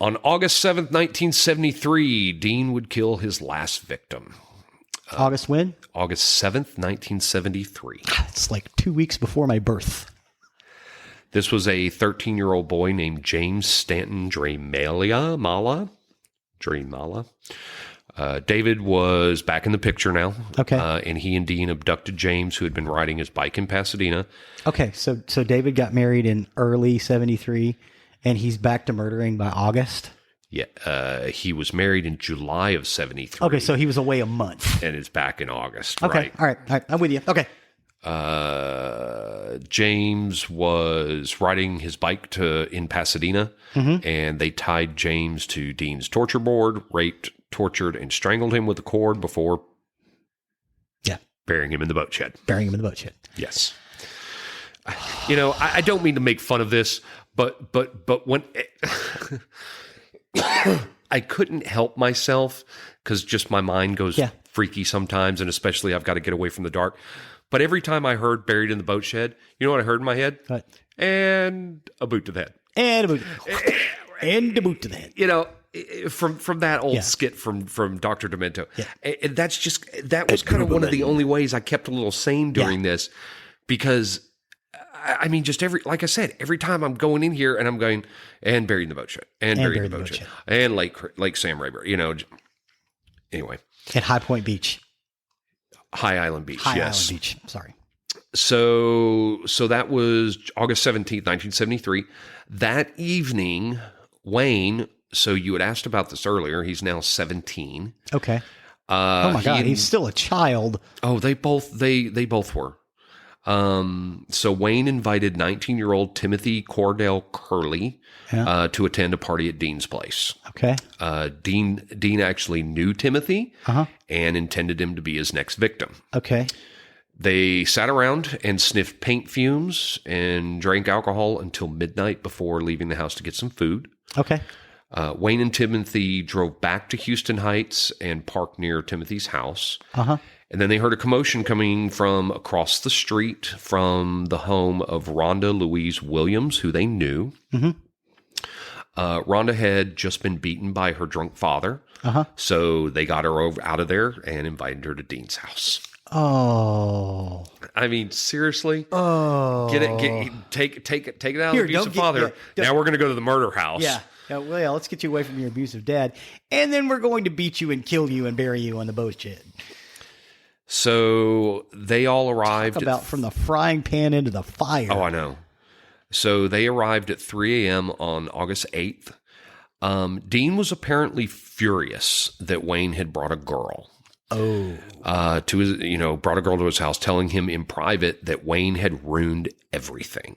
On August 7th, 1973, Dean would kill his last victim. August when? August 7th, 1973. It's like 2 weeks before my birth. This was a 13-year-old boy named James Stanton Dremala. David was back in the picture now. Okay. And he and Dean abducted James, who had been riding his bike in Pasadena. Okay, so David got married in early 73, and he's back to murdering by August? Yeah, he was married in July of 73. Okay, so he was away a month. And is back in August, Okay, right? all right, I'm with you. Okay. James was riding his bike in Pasadena, and they tied James to Dean's torture board, raped, tortured, and strangled him with a cord before burying him in the boat shed. Yes. I don't mean to make fun of this, but when I couldn't help myself because just my mind goes freaky sometimes, and especially I've got to get away from the dark. But every time I heard buried in the boat shed, you know what I heard in my head? What? And a boot to the head. And a boot. And a boot to the head. from that old Yeah. skit from Dr. Demento. Yeah. And that was kind of one of the only ways I kept a little sane during this, because I mean, just like I said, every time I'm going in here and I'm going and burying the boat shit and burying the boat shit and Lake Sam Rayburn, anyway. At High Point Beach. High Island Beach. Yes. Island Beach. Sorry. So that was August 17th, 1973. That evening, Wayne, so you had asked about this earlier, he's now 17. Okay. Oh my God, he's still a child. Oh, they both were. So Wayne invited 19-year-old Timothy Corll to attend a party at Dean's place. Okay. Dean actually knew Timothy and intended him to be his next victim. Okay. They sat around and sniffed paint fumes and drank alcohol until midnight before leaving the house to get some food. Okay. Wayne and Timothy drove back to Houston Heights and parked near Timothy's house. And then they heard a commotion coming from across the street from the home of Rhonda Louise Williams, who they knew. Rhonda had just been beaten by her drunk father. So they got her out of there and invited her to Dean's house. Oh. I mean, seriously? Oh. Take it out of the abusive father. Now we're going to go to the murder house. Yeah. Well, let's get you away from your abusive dad. And then we're going to beat you and kill you and bury you on the boat shed. So they all arrived. Talk about from the frying pan into the fire. Oh, I know. So they arrived at 3 a.m. on August 8th. Dean was apparently furious that Wayne had brought a girl. Brought a girl to his house, telling him in private that Wayne had ruined everything.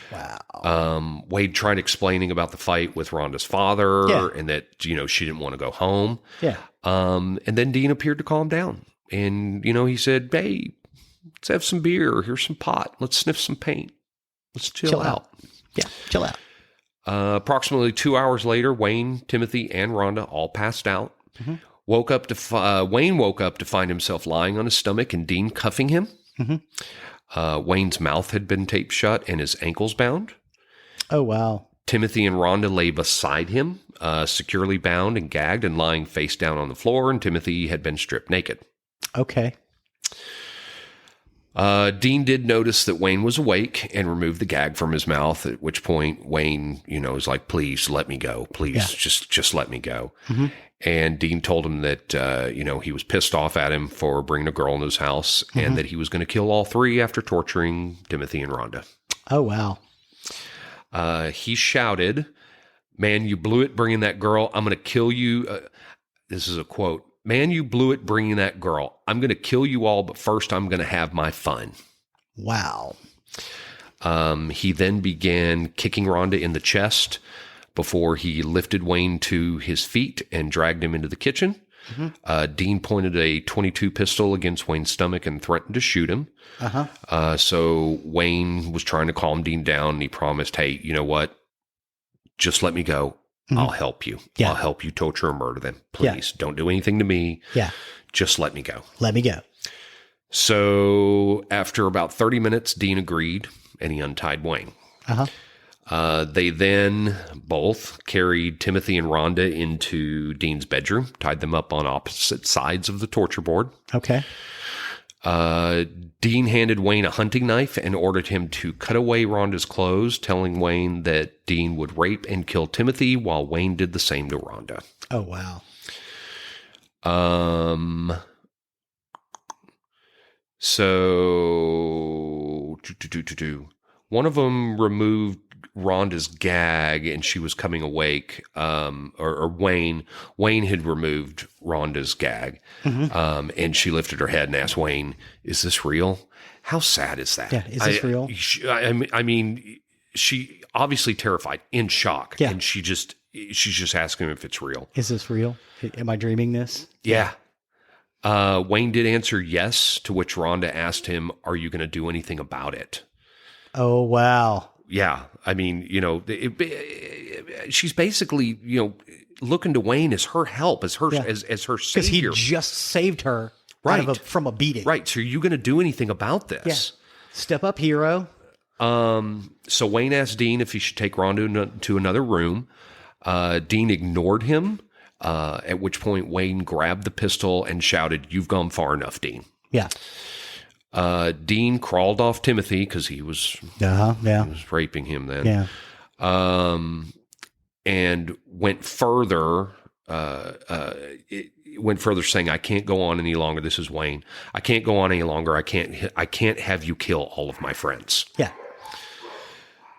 Wow. Wade tried explaining about the fight with Rhonda's father and that, she didn't want to go home. Yeah. And then Dean appeared to calm down. And, he said, "Hey, let's have some beer. Here's some pot. Let's sniff some paint. Let's chill out." Yeah, chill out. Approximately 2 hours later, Wayne, Timothy, and Rhonda all passed out. Wayne woke up to find himself lying on his stomach and Dean cuffing him. Wayne's mouth had been taped shut and his ankles bound. Oh, wow. Timothy and Rhonda lay beside him, securely bound and gagged and lying face down on the floor, and Timothy had been stripped naked. Okay. Dean did notice that Wayne was awake and removed the gag from his mouth, at which point Wayne, was like, "Please let me go. Please just let me go." And Dean told him that, he was pissed off at him for bringing a girl in his house and that he was going to kill all three after torturing Timothy and Rhonda. Oh, wow. He shouted, "Man, you blew it bringing that girl. I'm going to kill you." This is a quote. "Man, you blew it bringing that girl. I'm going to kill you all, but first I'm going to have my fun." Wow. He then began kicking Rhonda in the chest before he lifted Wayne to his feet and dragged him into the kitchen. Dean pointed a .22 pistol against Wayne's stomach and threatened to shoot him. So Wayne was trying to calm Dean down, and he promised, "Hey, you know what? Just let me go. I'll help you. I'll help you torture and murder them. Please don't do anything to me. Just let me go. Let me go." So after about 30 minutes, Dean agreed and he untied Wayne. They then both carried Timothy and Rhonda into Dean's bedroom, tied them up on opposite sides of the torture board. Okay. Dean handed Wayne a hunting knife and ordered him to cut away Rhonda's clothes, telling Wayne that Dean would rape and kill Timothy while Wayne did the same to Rhonda. Oh, wow. So one of them removed Rhonda's gag and she was coming awake, or Wayne had removed Rhonda's gag, and she lifted her head and asked Wayne, "Is this real?" How sad is that? Yeah, is this real? I mean, she obviously terrified, in shock, and she's just asking him if it's real. Is this real? Am I dreaming this? Yeah. Wayne did answer yes, to which Rhonda asked him, "Are you going to do anything about it?" Oh, wow. Yeah. I mean, she's basically, looking to Wayne as her help, as her savior. Because he just saved her from a beating. Right. So are you going to do anything about this? Yeah. Step up, hero. So Wayne asked Dean if he should take Rhonda to another room. Dean ignored him, at which point Wayne grabbed the pistol and shouted, "You've gone far enough, Dean." Yeah. Dean crawled off Timothy because he was raping him then. Yeah. And went further. Went further, saying, "I can't go on any longer. This is Wayne. I can't go on any longer. I can't have you kill all of my friends." Yeah.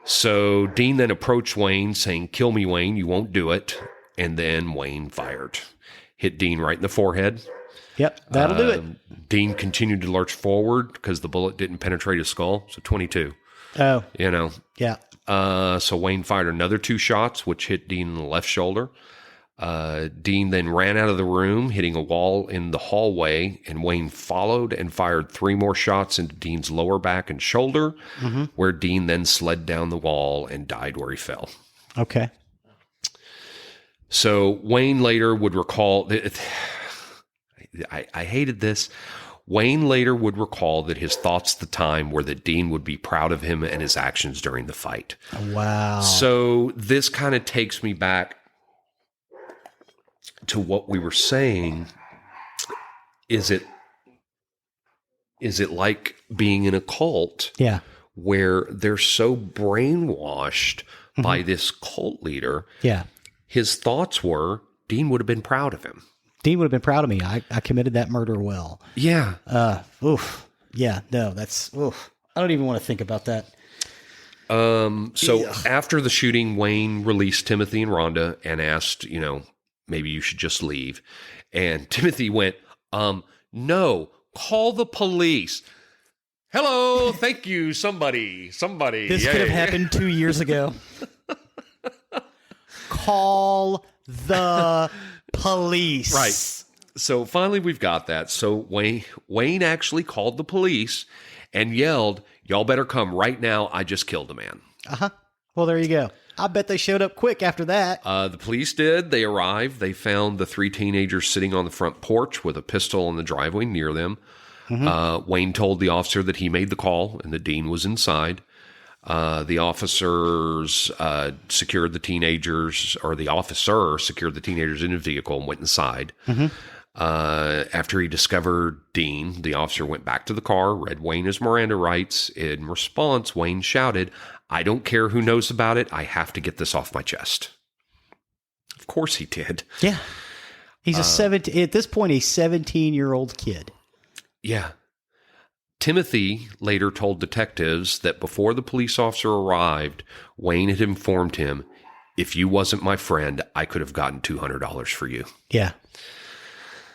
So Dean then approached Wayne, saying, "Kill me, Wayne. You won't do it." And then Wayne fired, hit Dean right in the forehead. Yep, that'll do it. Dean continued to lurch forward because the bullet didn't penetrate his skull. So 22. Oh. Yeah. So Wayne fired another 2 shots, which hit Dean in the left shoulder. Dean then ran out of the room, hitting a wall in the hallway, and Wayne followed and fired 3 more shots into Dean's lower back and shoulder, where Dean then slid down the wall and died where he fell. Okay. So Wayne later would recall, I hated this. Wayne later would recall that his thoughts at the time were that Dean would be proud of him and his actions during the fight. Wow. So this kind of takes me back to what we were saying. Is it like being in a cult? Yeah. Where they're so brainwashed by this cult leader. Yeah. His thoughts were Dean would have been proud of him. Dean would have been proud of me. I committed that murder well. Yeah. Oof. Yeah. No, that's oof. I don't even want to think about that. So after the shooting, Wayne released Timothy and Rhonda and asked, maybe you should just leave. And Timothy went, no, call the police. Hello, thank you, somebody. This could have happened 2 years ago. Call the police. Right. So finally we've got that. So Wayne actually called the police and yelled, "Y'all better come right now. I just killed a man." Uh-huh. Well, there you go. I bet they showed up quick after that. The police did. They arrived. They found the 3 teenagers sitting on the front porch with a pistol in the driveway near them. Wayne told the officer that he made the call and that Dean was inside. The officers secured the teenagers, or the officer secured the teenagers in a vehicle and went inside. After he discovered Dean, the officer went back to the car, read Wayne his Miranda rights. In response, Wayne shouted, "I don't care who knows about it. I have to get this off my chest." Of course he did. Yeah. He's at this point, a 17-year-old kid. Yeah. Timothy later told detectives that before the police officer arrived, Wayne had informed him, "If you wasn't my friend, I could have gotten $200 for you." Yeah.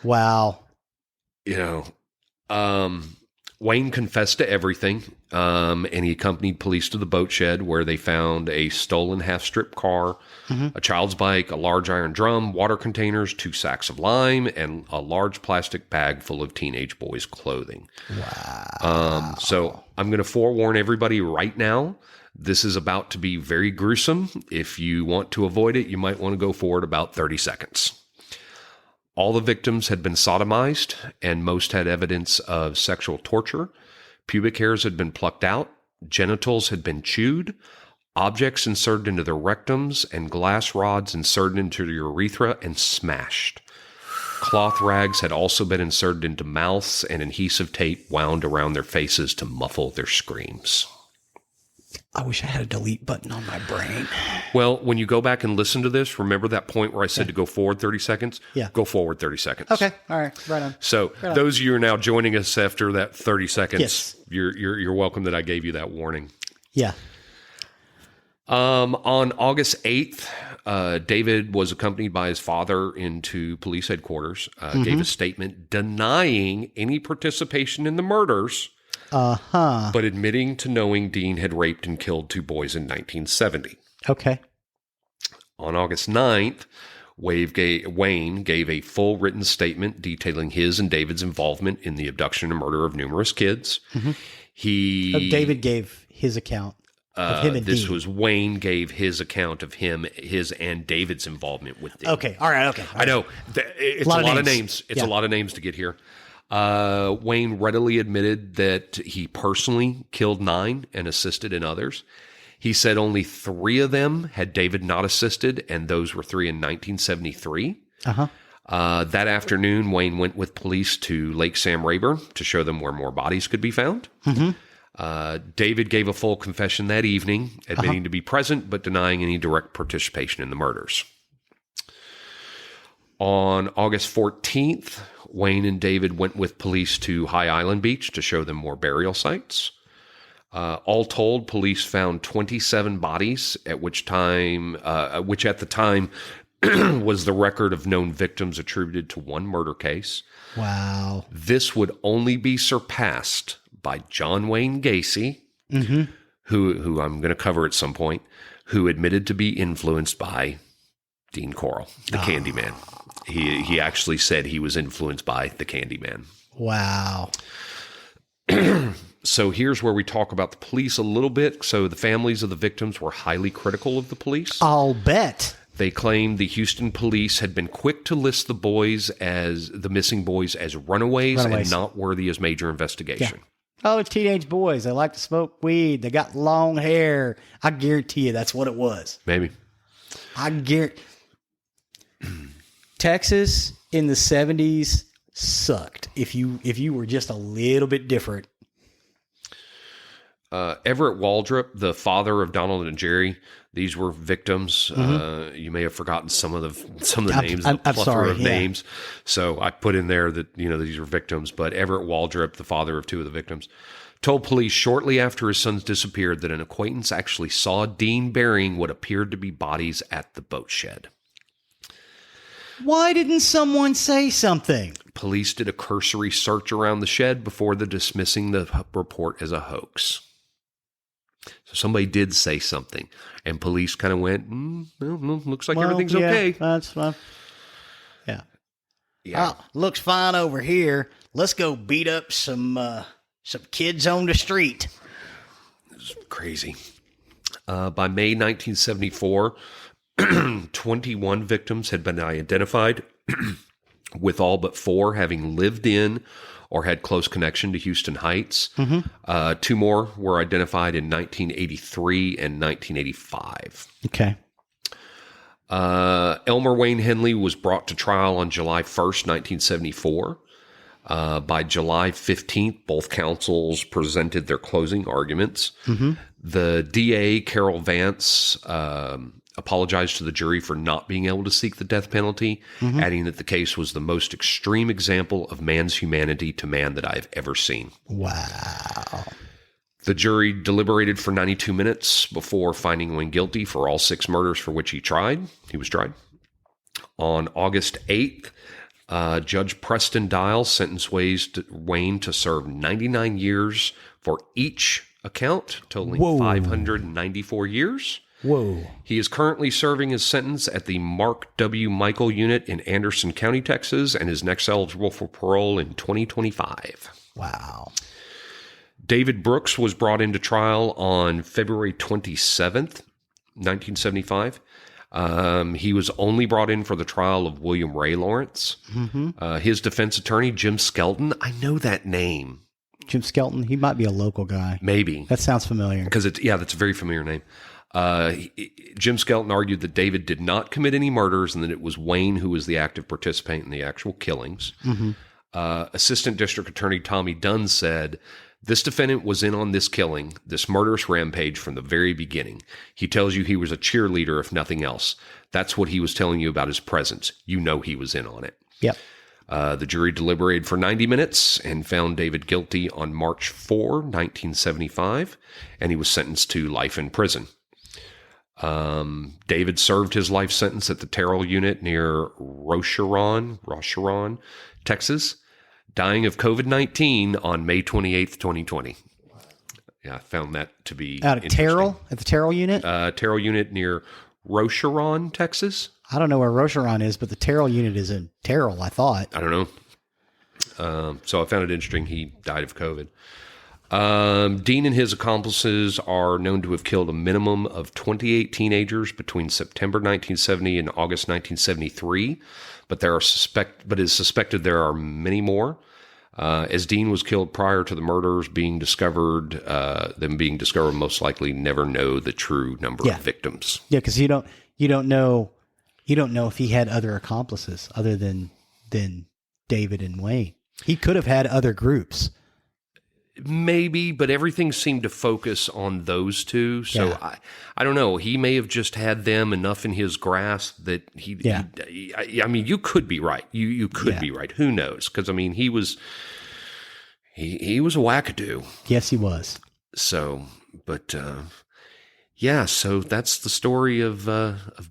Wow. Wayne confessed to everything, and he accompanied police to the boat shed where they found a stolen half-strip car, a child's bike, a large iron drum, water containers, 2 sacks of lime, and a large plastic bag full of teenage boys' clothing. Wow. So I'm going to forewarn everybody right now, this is about to be very gruesome. If you want to avoid it, you might want to go forward about 30 seconds. All the victims had been sodomized, and most had evidence of sexual torture. Pubic hairs had been plucked out, genitals had been chewed, objects inserted into their rectums, and glass rods inserted into their urethra and smashed. Cloth rags had also been inserted into mouths, and adhesive tape wound around their faces to muffle their screams. I wish I had a delete button on my brain. Well, when you go back and listen to this, remember that point where I said to go forward 30 seconds? Yeah. Go forward 30 seconds. Okay. All right. Right on. So those of you who are now joining us after that 30 seconds, yes, you're welcome that I gave you that warning. Yeah. On August 8th, David was accompanied by his father into police headquarters, gave a statement denying any participation in the murders, but admitting to knowing Dean had raped and killed 2 boys in 1970. Okay. On August 9th, Wayne gave a full written statement detailing his and David's involvement in the abduction and murder of numerous kids. David gave his account of him and this Dean. was Wayne gave his account of his and David's involvement with Dean. Okay. All right. Okay. I know. It's a lot of names. It's a lot of names to get here. Wayne readily admitted that he personally killed 9 and assisted in others. He said only 3 of them had David not assisted, and those were 3 in 1973. That afternoon, Wayne went with police to Lake Sam Rayburn to show them where more bodies could be found. David gave a full confession that evening, admitting to be present but denying any direct participation in the murders. On August 14th, Wayne and David went with police to High Island Beach to show them more burial sites. All told, police found 27 bodies, which at the time was the record of known victims attributed to one murder case. Wow. This would only be surpassed by John Wayne Gacy, who I'm going to cover at some point, who admitted to be influenced by Dean Corll, the Candyman. He actually said he was influenced by the Candyman. Wow. So here's where we talk about the police a little bit. So the families of the victims were highly critical of the police. I'll bet. They claimed the Houston police had been quick to list the missing boys as runaways and not worthy as major investigation. Yeah. Oh, it's teenage boys. They like to smoke weed. They got long hair. I guarantee you that's what it was. Maybe. I guarantee. Texas in the 70s sucked if you were just a little bit different. Everett Waldrop, the father of Donald and Jerry, these were victims. You may have forgotten some of the names, the plethora of names. So I put in there that these were victims. But Everett Waldrop, the father of 2 of the victims, told police shortly after his sons disappeared that an acquaintance actually saw Dean burying what appeared to be bodies at the boat shed. Why didn't someone say something? Police did a cursory search around the shed before dismissing the report as a hoax. So somebody did say something, and police kind of went, looks like everything's okay. That's fine. Yeah. Oh, looks fine over here. Let's go beat up some kids on the street. It's crazy. By May 1974, 21 victims had been identified, with all but 4 having lived in or had close connection to Houston Heights. 2 more were identified in 1983 and 1985. Okay. Elmer Wayne Henley was brought to trial on July 1st, 1974. By July 15th, both counsels presented their closing arguments. The DA, Carol Vance, apologized to the jury for not being able to seek the death penalty, adding that the case was the most extreme example of man's humanity to man that I've ever seen. Wow. The jury deliberated for 92 minutes before finding Wayne guilty for all 6 murders for which he was tried. On August 8th, Judge Preston Dial sentenced Wayne to serve 99 years for each account, totaling 594 years. Whoa. He is currently serving his sentence at the Mark W. Michael unit in Anderson County, Texas, and is next eligible for parole in 2025. Wow. David Brooks was brought into trial on February 27th, 1975. He was only brought in for the trial of William Ray Lawrence. His defense attorney, Jim Skelton, I know that name. Jim Skelton, he might be a local guy. Maybe. That sounds familiar. Because that's a very familiar name. Jim Skelton argued that David did not commit any murders and that it was Wayne who was the active participant in the actual killings. Assistant District Attorney Tommy Dunn said, "This defendant was in on this killing, this murderous rampage from the very beginning. He tells you he was a cheerleader, if nothing else. That's what he was telling you about his presence. You know he was in on it." Yep. The jury deliberated for 90 minutes and found David guilty on March 4, 1975, and he was sentenced to life in prison. David served his life sentence at the Terrell unit near Rocheron, Texas, dying of COVID-19 on May 28th, 2020. Yeah, I found that to be out of Terrell, at the Terrell unit? Terrell unit near Rocheron, Texas. I don't know where Rocheron is, but the Terrell unit is in Terrell, I thought. I don't know. So I found it interesting he died of COVID. Dean and his accomplices are known to have killed a minimum of 28 teenagers between September 1970 and August 1973, but it is suspected there are many more. As Dean was killed prior to the murders being discovered, them being discovered, most likely never know the true number of victims. Yeah, because you don't know if he had other accomplices other than David and Wayne. He could have had other groups. Maybe, but everything seemed to focus on those two. So I don't know. He may have just had them enough in his grasp that I mean, you could be right. You could be right. Who knows? Because I mean, he was a wackadoo. Yes, he was. So, but yeah. So that's the story of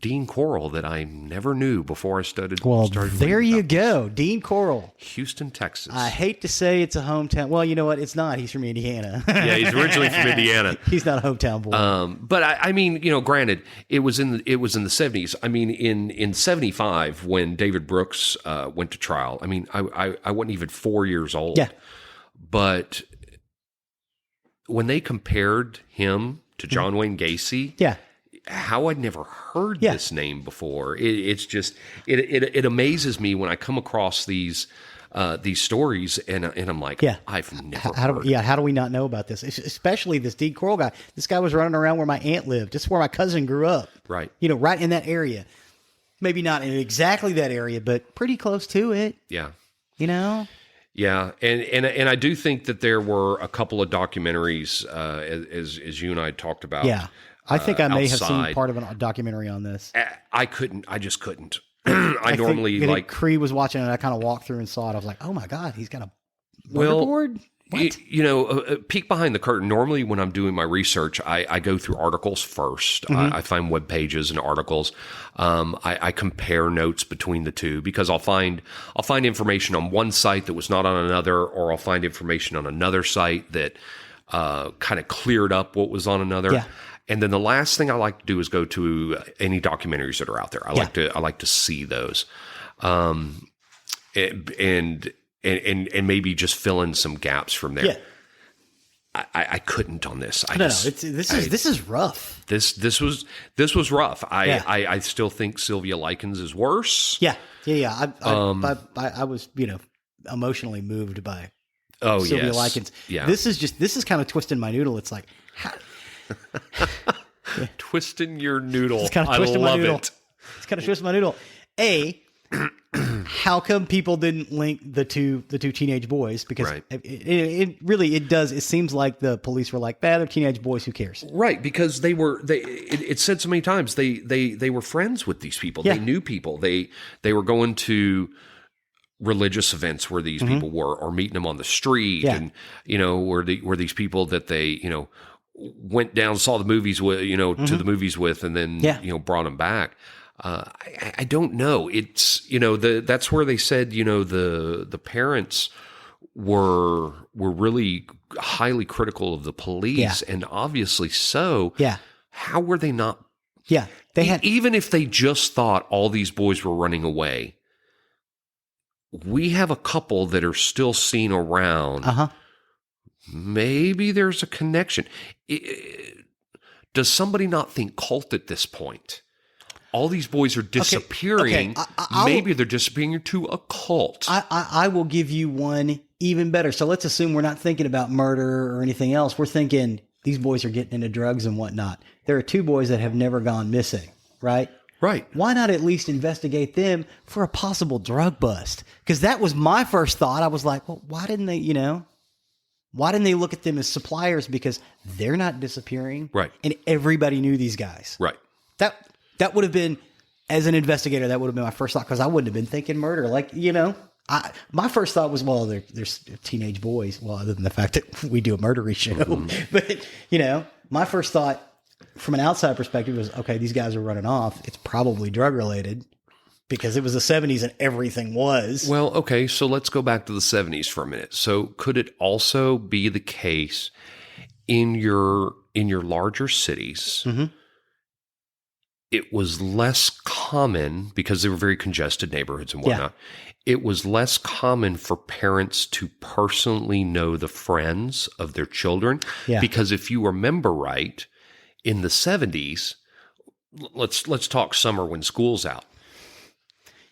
Dean Corll that I never knew before I started. Well, there you go, Dean Corll, Houston, Texas. I hate to say it's a hometown. Well, you know what? It's not. He's from Indiana. Yeah, he's originally from Indiana. He's not a hometown boy. But I mean, granted, it was in the 70s. I mean, in 75 when David Brooks went to trial. I mean, I wasn't even 4 years old. Yeah. But when they compared him to John Wayne Gacy, how I'd never heard this name before. It's just it amazes me when I come across these stories and I'm like, I've never heard. How do we not know about this? Especially this Dean Corll guy. This guy was running around where my aunt lived. This is where my cousin grew up. Right. Right in that area. Maybe not in exactly that area, but pretty close to it. Yeah. Yeah, and I do think that there were a couple of documentaries, as you and I talked about. Yeah, I think I may outside. have seen part of a documentary on this. I just couldn't. I normally think Cree was watching it, and I kind of walked through and saw it. I was like, oh my God, he's got a murderboard? What? Peek behind the curtain. Normally, when I'm doing my research, I go through articles first. I find web pages and articles. I compare notes between the two because I'll find information on one site that was not on another, or I'll find information on another site that kind of cleared up what was on another. Yeah. And then the last thing I like to do is go to any documentaries that are out there. I like to see those, and maybe just fill in some gaps from there. Yeah. I couldn't on this. This is rough. This was rough. I still think Sylvia Likens is worse. Yeah. I was emotionally moved by Sylvia Likens. Yeah. This is kind of twisting my noodle. It's like twisting your noodle. It's kind of twisting my noodle. It. It's kind of twisting my noodle. How come people didn't link the two teenage boys? Because it really does. It seems like the police were like, they're teenage boys. Who cares? Right. Because it said so many times they were friends with these people. Yeah. They knew people. They were going to religious events where these people were, or meeting them on the street, and were these people that they went down, saw the movies with, to the movies with, and then brought them back. I don't know. It's that's where they said the parents were really highly critical of the police, and obviously so. Yeah. How were they not? Yeah, they had, even if they just thought all these boys were running away. We have a couple that are still seen around. Maybe there's a connection. Does somebody not think cult at this point? All these boys are disappearing. Okay. Maybe they're disappearing to a cult. I will give you one even better. So let's assume we're not thinking about murder or anything else. We're thinking these boys are getting into drugs and whatnot. There are two boys that have never gone missing, right? Right. Why not at least investigate them for a possible drug bust? Because that was my first thought. I was like, well, why didn't they look at them as suppliers? Because they're not disappearing. Right. And everybody knew these guys. Right. That would have been, as an investigator, that would have been my first thought, because I wouldn't have been thinking murder. My first thought was, well, there's teenage boys. Well, other than the fact that we do a murdery show. But, my first thought from an outside perspective was, okay, these guys are running off. It's probably drug related, because it was the 70s and everything was. Well, okay, so let's go back to the 70s for a minute. So could it also be the case in your larger cities? It was less common, because they were very congested neighborhoods and whatnot. It was less common for parents to personally know the friends of their children. Yeah. Because if you remember right, in the 70s, let's talk summer when school's out.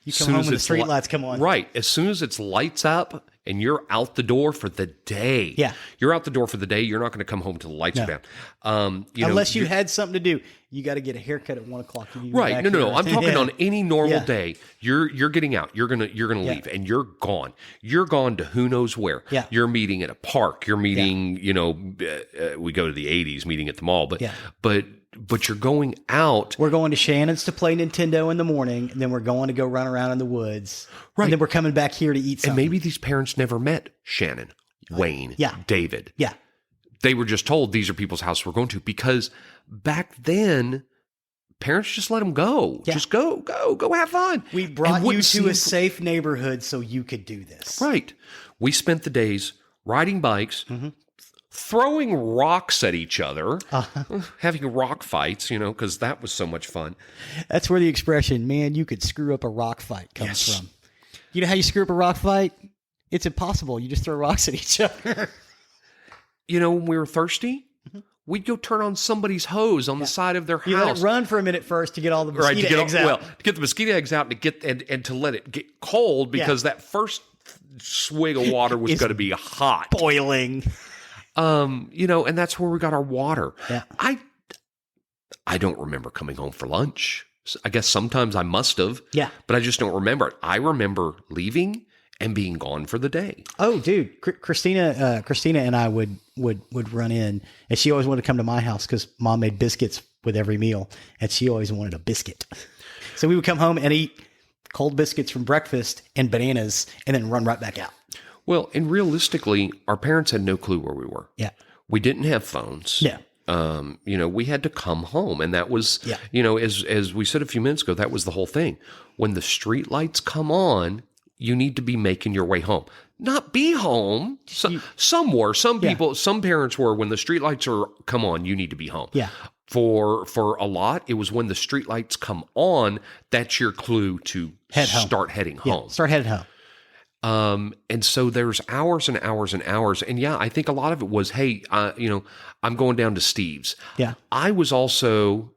You come home when the street lights come on. Right. As soon as it's lights up, and you're out the door for the day. Yeah. You're out the door for the day. You're not going to come home till the lights are down. Unless you had something to do. You got to get a haircut at 1 o'clock. Right. No. I'm talking on any normal day. You're getting out. You're gonna leave, and you're gone. You're gone to who knows where. Yeah. You're meeting at a park. You're meeting. We go to the 80s meeting at the mall, but you're going out. We're going to Shannon's to play Nintendo in the morning, and then we're going to go run around in the woods. Right. And then we're coming back here to eat something. And maybe these parents never met Shannon, Wayne, David. Yeah. They were just told these are people's house we're going to, because back then parents just let them go. Yeah. Just go have fun. We brought you to a safe neighborhood so you could do this. Right. We spent the days riding bikes, throwing rocks at each other, having rock fights, because that was so much fun. That's where the expression, man, you could screw up a rock fight comes from. You know how you screw up a rock fight? It's impossible. You just throw rocks at each other. When we were thirsty, we'd go turn on somebody's hose on the side of their house. You let it run for a minute first to get all the mosquito eggs out. Well, to get the mosquito eggs out and to let it get cold, because that first swig of water was going to be hot. Boiling. And that's where we got our water. Yeah. I don't remember coming home for lunch. I guess sometimes I must have. Yeah. But I just don't remember it. I remember leaving and being gone for the day. Oh, dude, Christina and I would run in, and she always wanted to come to my house because Mom made biscuits with every meal, and she always wanted a biscuit. So we would come home and eat cold biscuits from breakfast and bananas, and then run right back out. Well, and realistically, our parents had no clue where we were. Yeah, we didn't have phones. Yeah. We had to come home, and that was, as we said a few minutes ago, that was the whole thing. When the street lights come on, you need to be making your way home. Not be home. Some were. Some people, some parents were. When the streetlights come on, you need to be home. Yeah. For a lot, it was when the streetlights come on, that's your clue to start heading home. Start heading home. And so there's hours and hours and hours. And I think a lot of it was, hey, I'm going down to Steve's. Yeah. I was also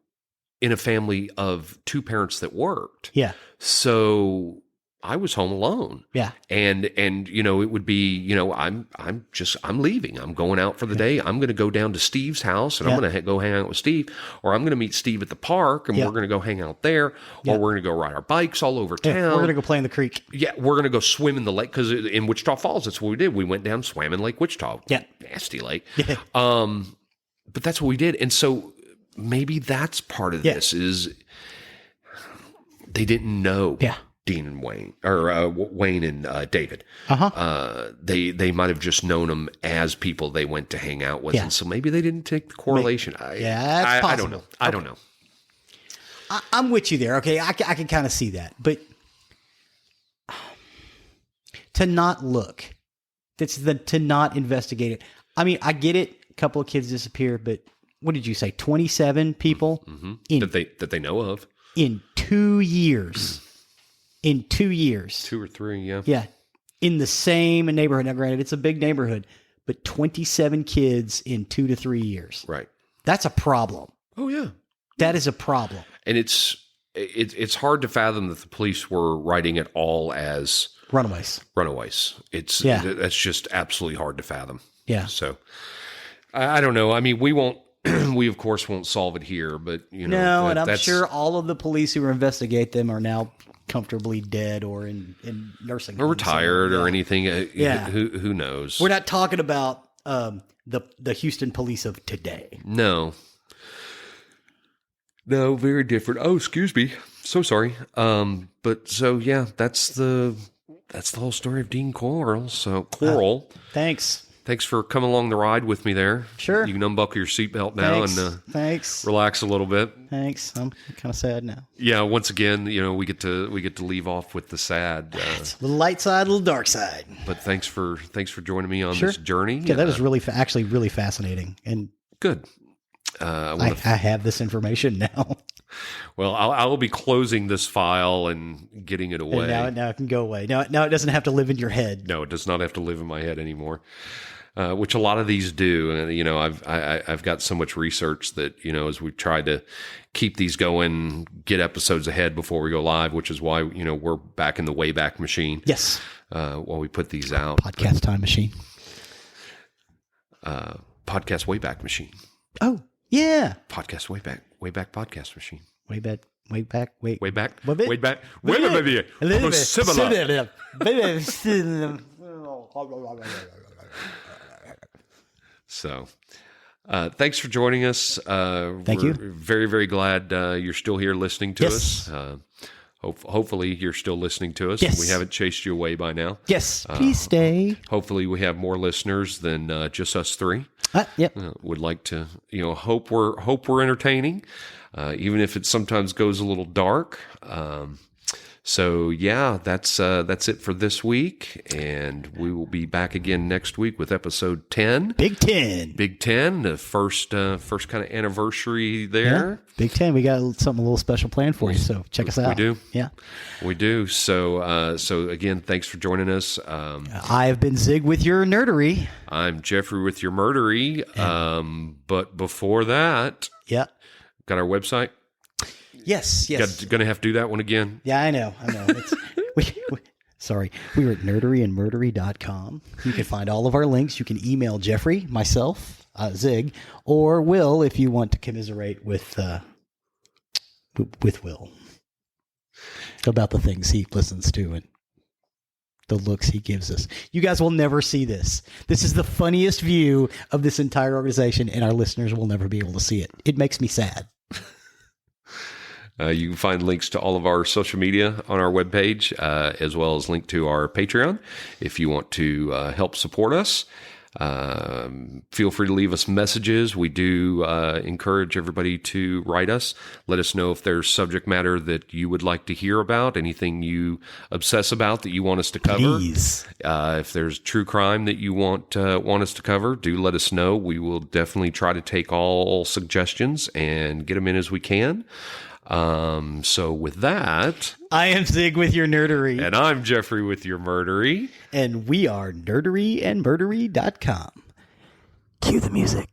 in a family of two parents that worked. Yeah. So I was home alone. Yeah. And it would be, I'm leaving. I'm going out for the day. I'm going to go down to Steve's house, and I'm going to go hang out with Steve, or I'm going to meet Steve at the park, and we're going to go hang out there, or we're going to go ride our bikes all over town. We're going to go play in the creek. Yeah. We're going to go swim in the lake, because in Wichita Falls, that's what we did. We went down, swam in Lake Wichita. Yeah. Nasty lake. Yeah. But that's what we did. And so maybe that's part of this is they didn't know. Yeah. Dean and Wayne, or Wayne and David. They might have just known them as people they went to hang out with, and so maybe they didn't take the correlation. That's possible. I don't know. I don't know. I'm with you there. Okay, I can kind of see that, but to not look, to not investigate it. I mean, I get it. A couple of kids disappear, but what did you say? 27 people that they know of in 2 years. In 2 years. 2 or 3, yeah. Yeah. In the same neighborhood. Now, granted, it's a big neighborhood, but 27 kids in 2 to 3 years. Right. That's a problem. Oh, yeah. That is a problem. And it's hard to fathom that the police were writing it all as runaways. That's just absolutely hard to fathom. Yeah. So I don't know. I mean, we of course won't solve it here, but No, and I'm sure all of the police who investigate them are now comfortably dead or in nursing homes or retired or anything. Who knows? We're not talking about the Houston police of today. No, very different. Oh, excuse me. So sorry. But so that's the whole story of Dean Corll. So Corll. Thanks for coming along the ride with me there. Sure. You can unbuckle your seatbelt now and relax a little bit. Thanks. I'm kind of sad now. Yeah. Once again, we get to leave off with the sad. Little light side, little dark side. But thanks for joining me on this journey. Yeah, that was actually really fascinating and good. I have this information now. Well, I will be closing this file and getting it away. And now it can go away. Now it doesn't have to live in your head. No, it does not have to live in my head anymore. which a lot of these do. And, I've got so much research that, as we try to keep these going, get episodes ahead before we go live, which is why, we're back in the Wayback Machine. Yes. While we put these out. Podcast time machine. Podcast Wayback Machine. Oh, yeah. Podcast Wayback Podcast Machine. Wayback. So, thanks for joining us. Thank you. Very, very glad you're still here listening to us. Hopefully you're still listening to us. Yes. And we haven't chased you away by now. Yes, please stay. Hopefully we have more listeners than just us three. Yep. Would like to, hope we're entertaining, even if it sometimes goes a little dark. So yeah, that's it for this week, and we will be back again next week with episode 10. Big 10, the first kind of anniversary there. Yeah, Big 10. We got something a little special planned for you, so check us out. We do. Yeah, we do. So again, thanks for joining us. I have been Zig with your nerdery. I'm Geoffrey with your murdery. But before that, yeah, got our website. Yes. Going to have to do that one again. Yeah, I know. It's, sorry. We were at nerderyandmurdery.com. You can find all of our links. You can email Geoffrey, myself, Zig, or Will if you want to commiserate with Will about the things he listens to and the looks he gives us. You guys will never see this. This is the funniest view of this entire organization, and our listeners will never be able to see it. It makes me sad. You can find links to all of our social media on our webpage, as well as link to our Patreon if you want to help support us. Feel free to leave us messages. We do encourage everybody to write us. Let us know if there's subject matter that you would like to hear about, anything you obsess about that you want us to cover. Please. If there's true crime that you want us to cover, do let us know. We will definitely try to take all suggestions and get them in as we can. So with that, I am Zig with your nerdery. And I'm Geoffrey with your murdery. And we are nerderyandmurdery.com. Cue the music.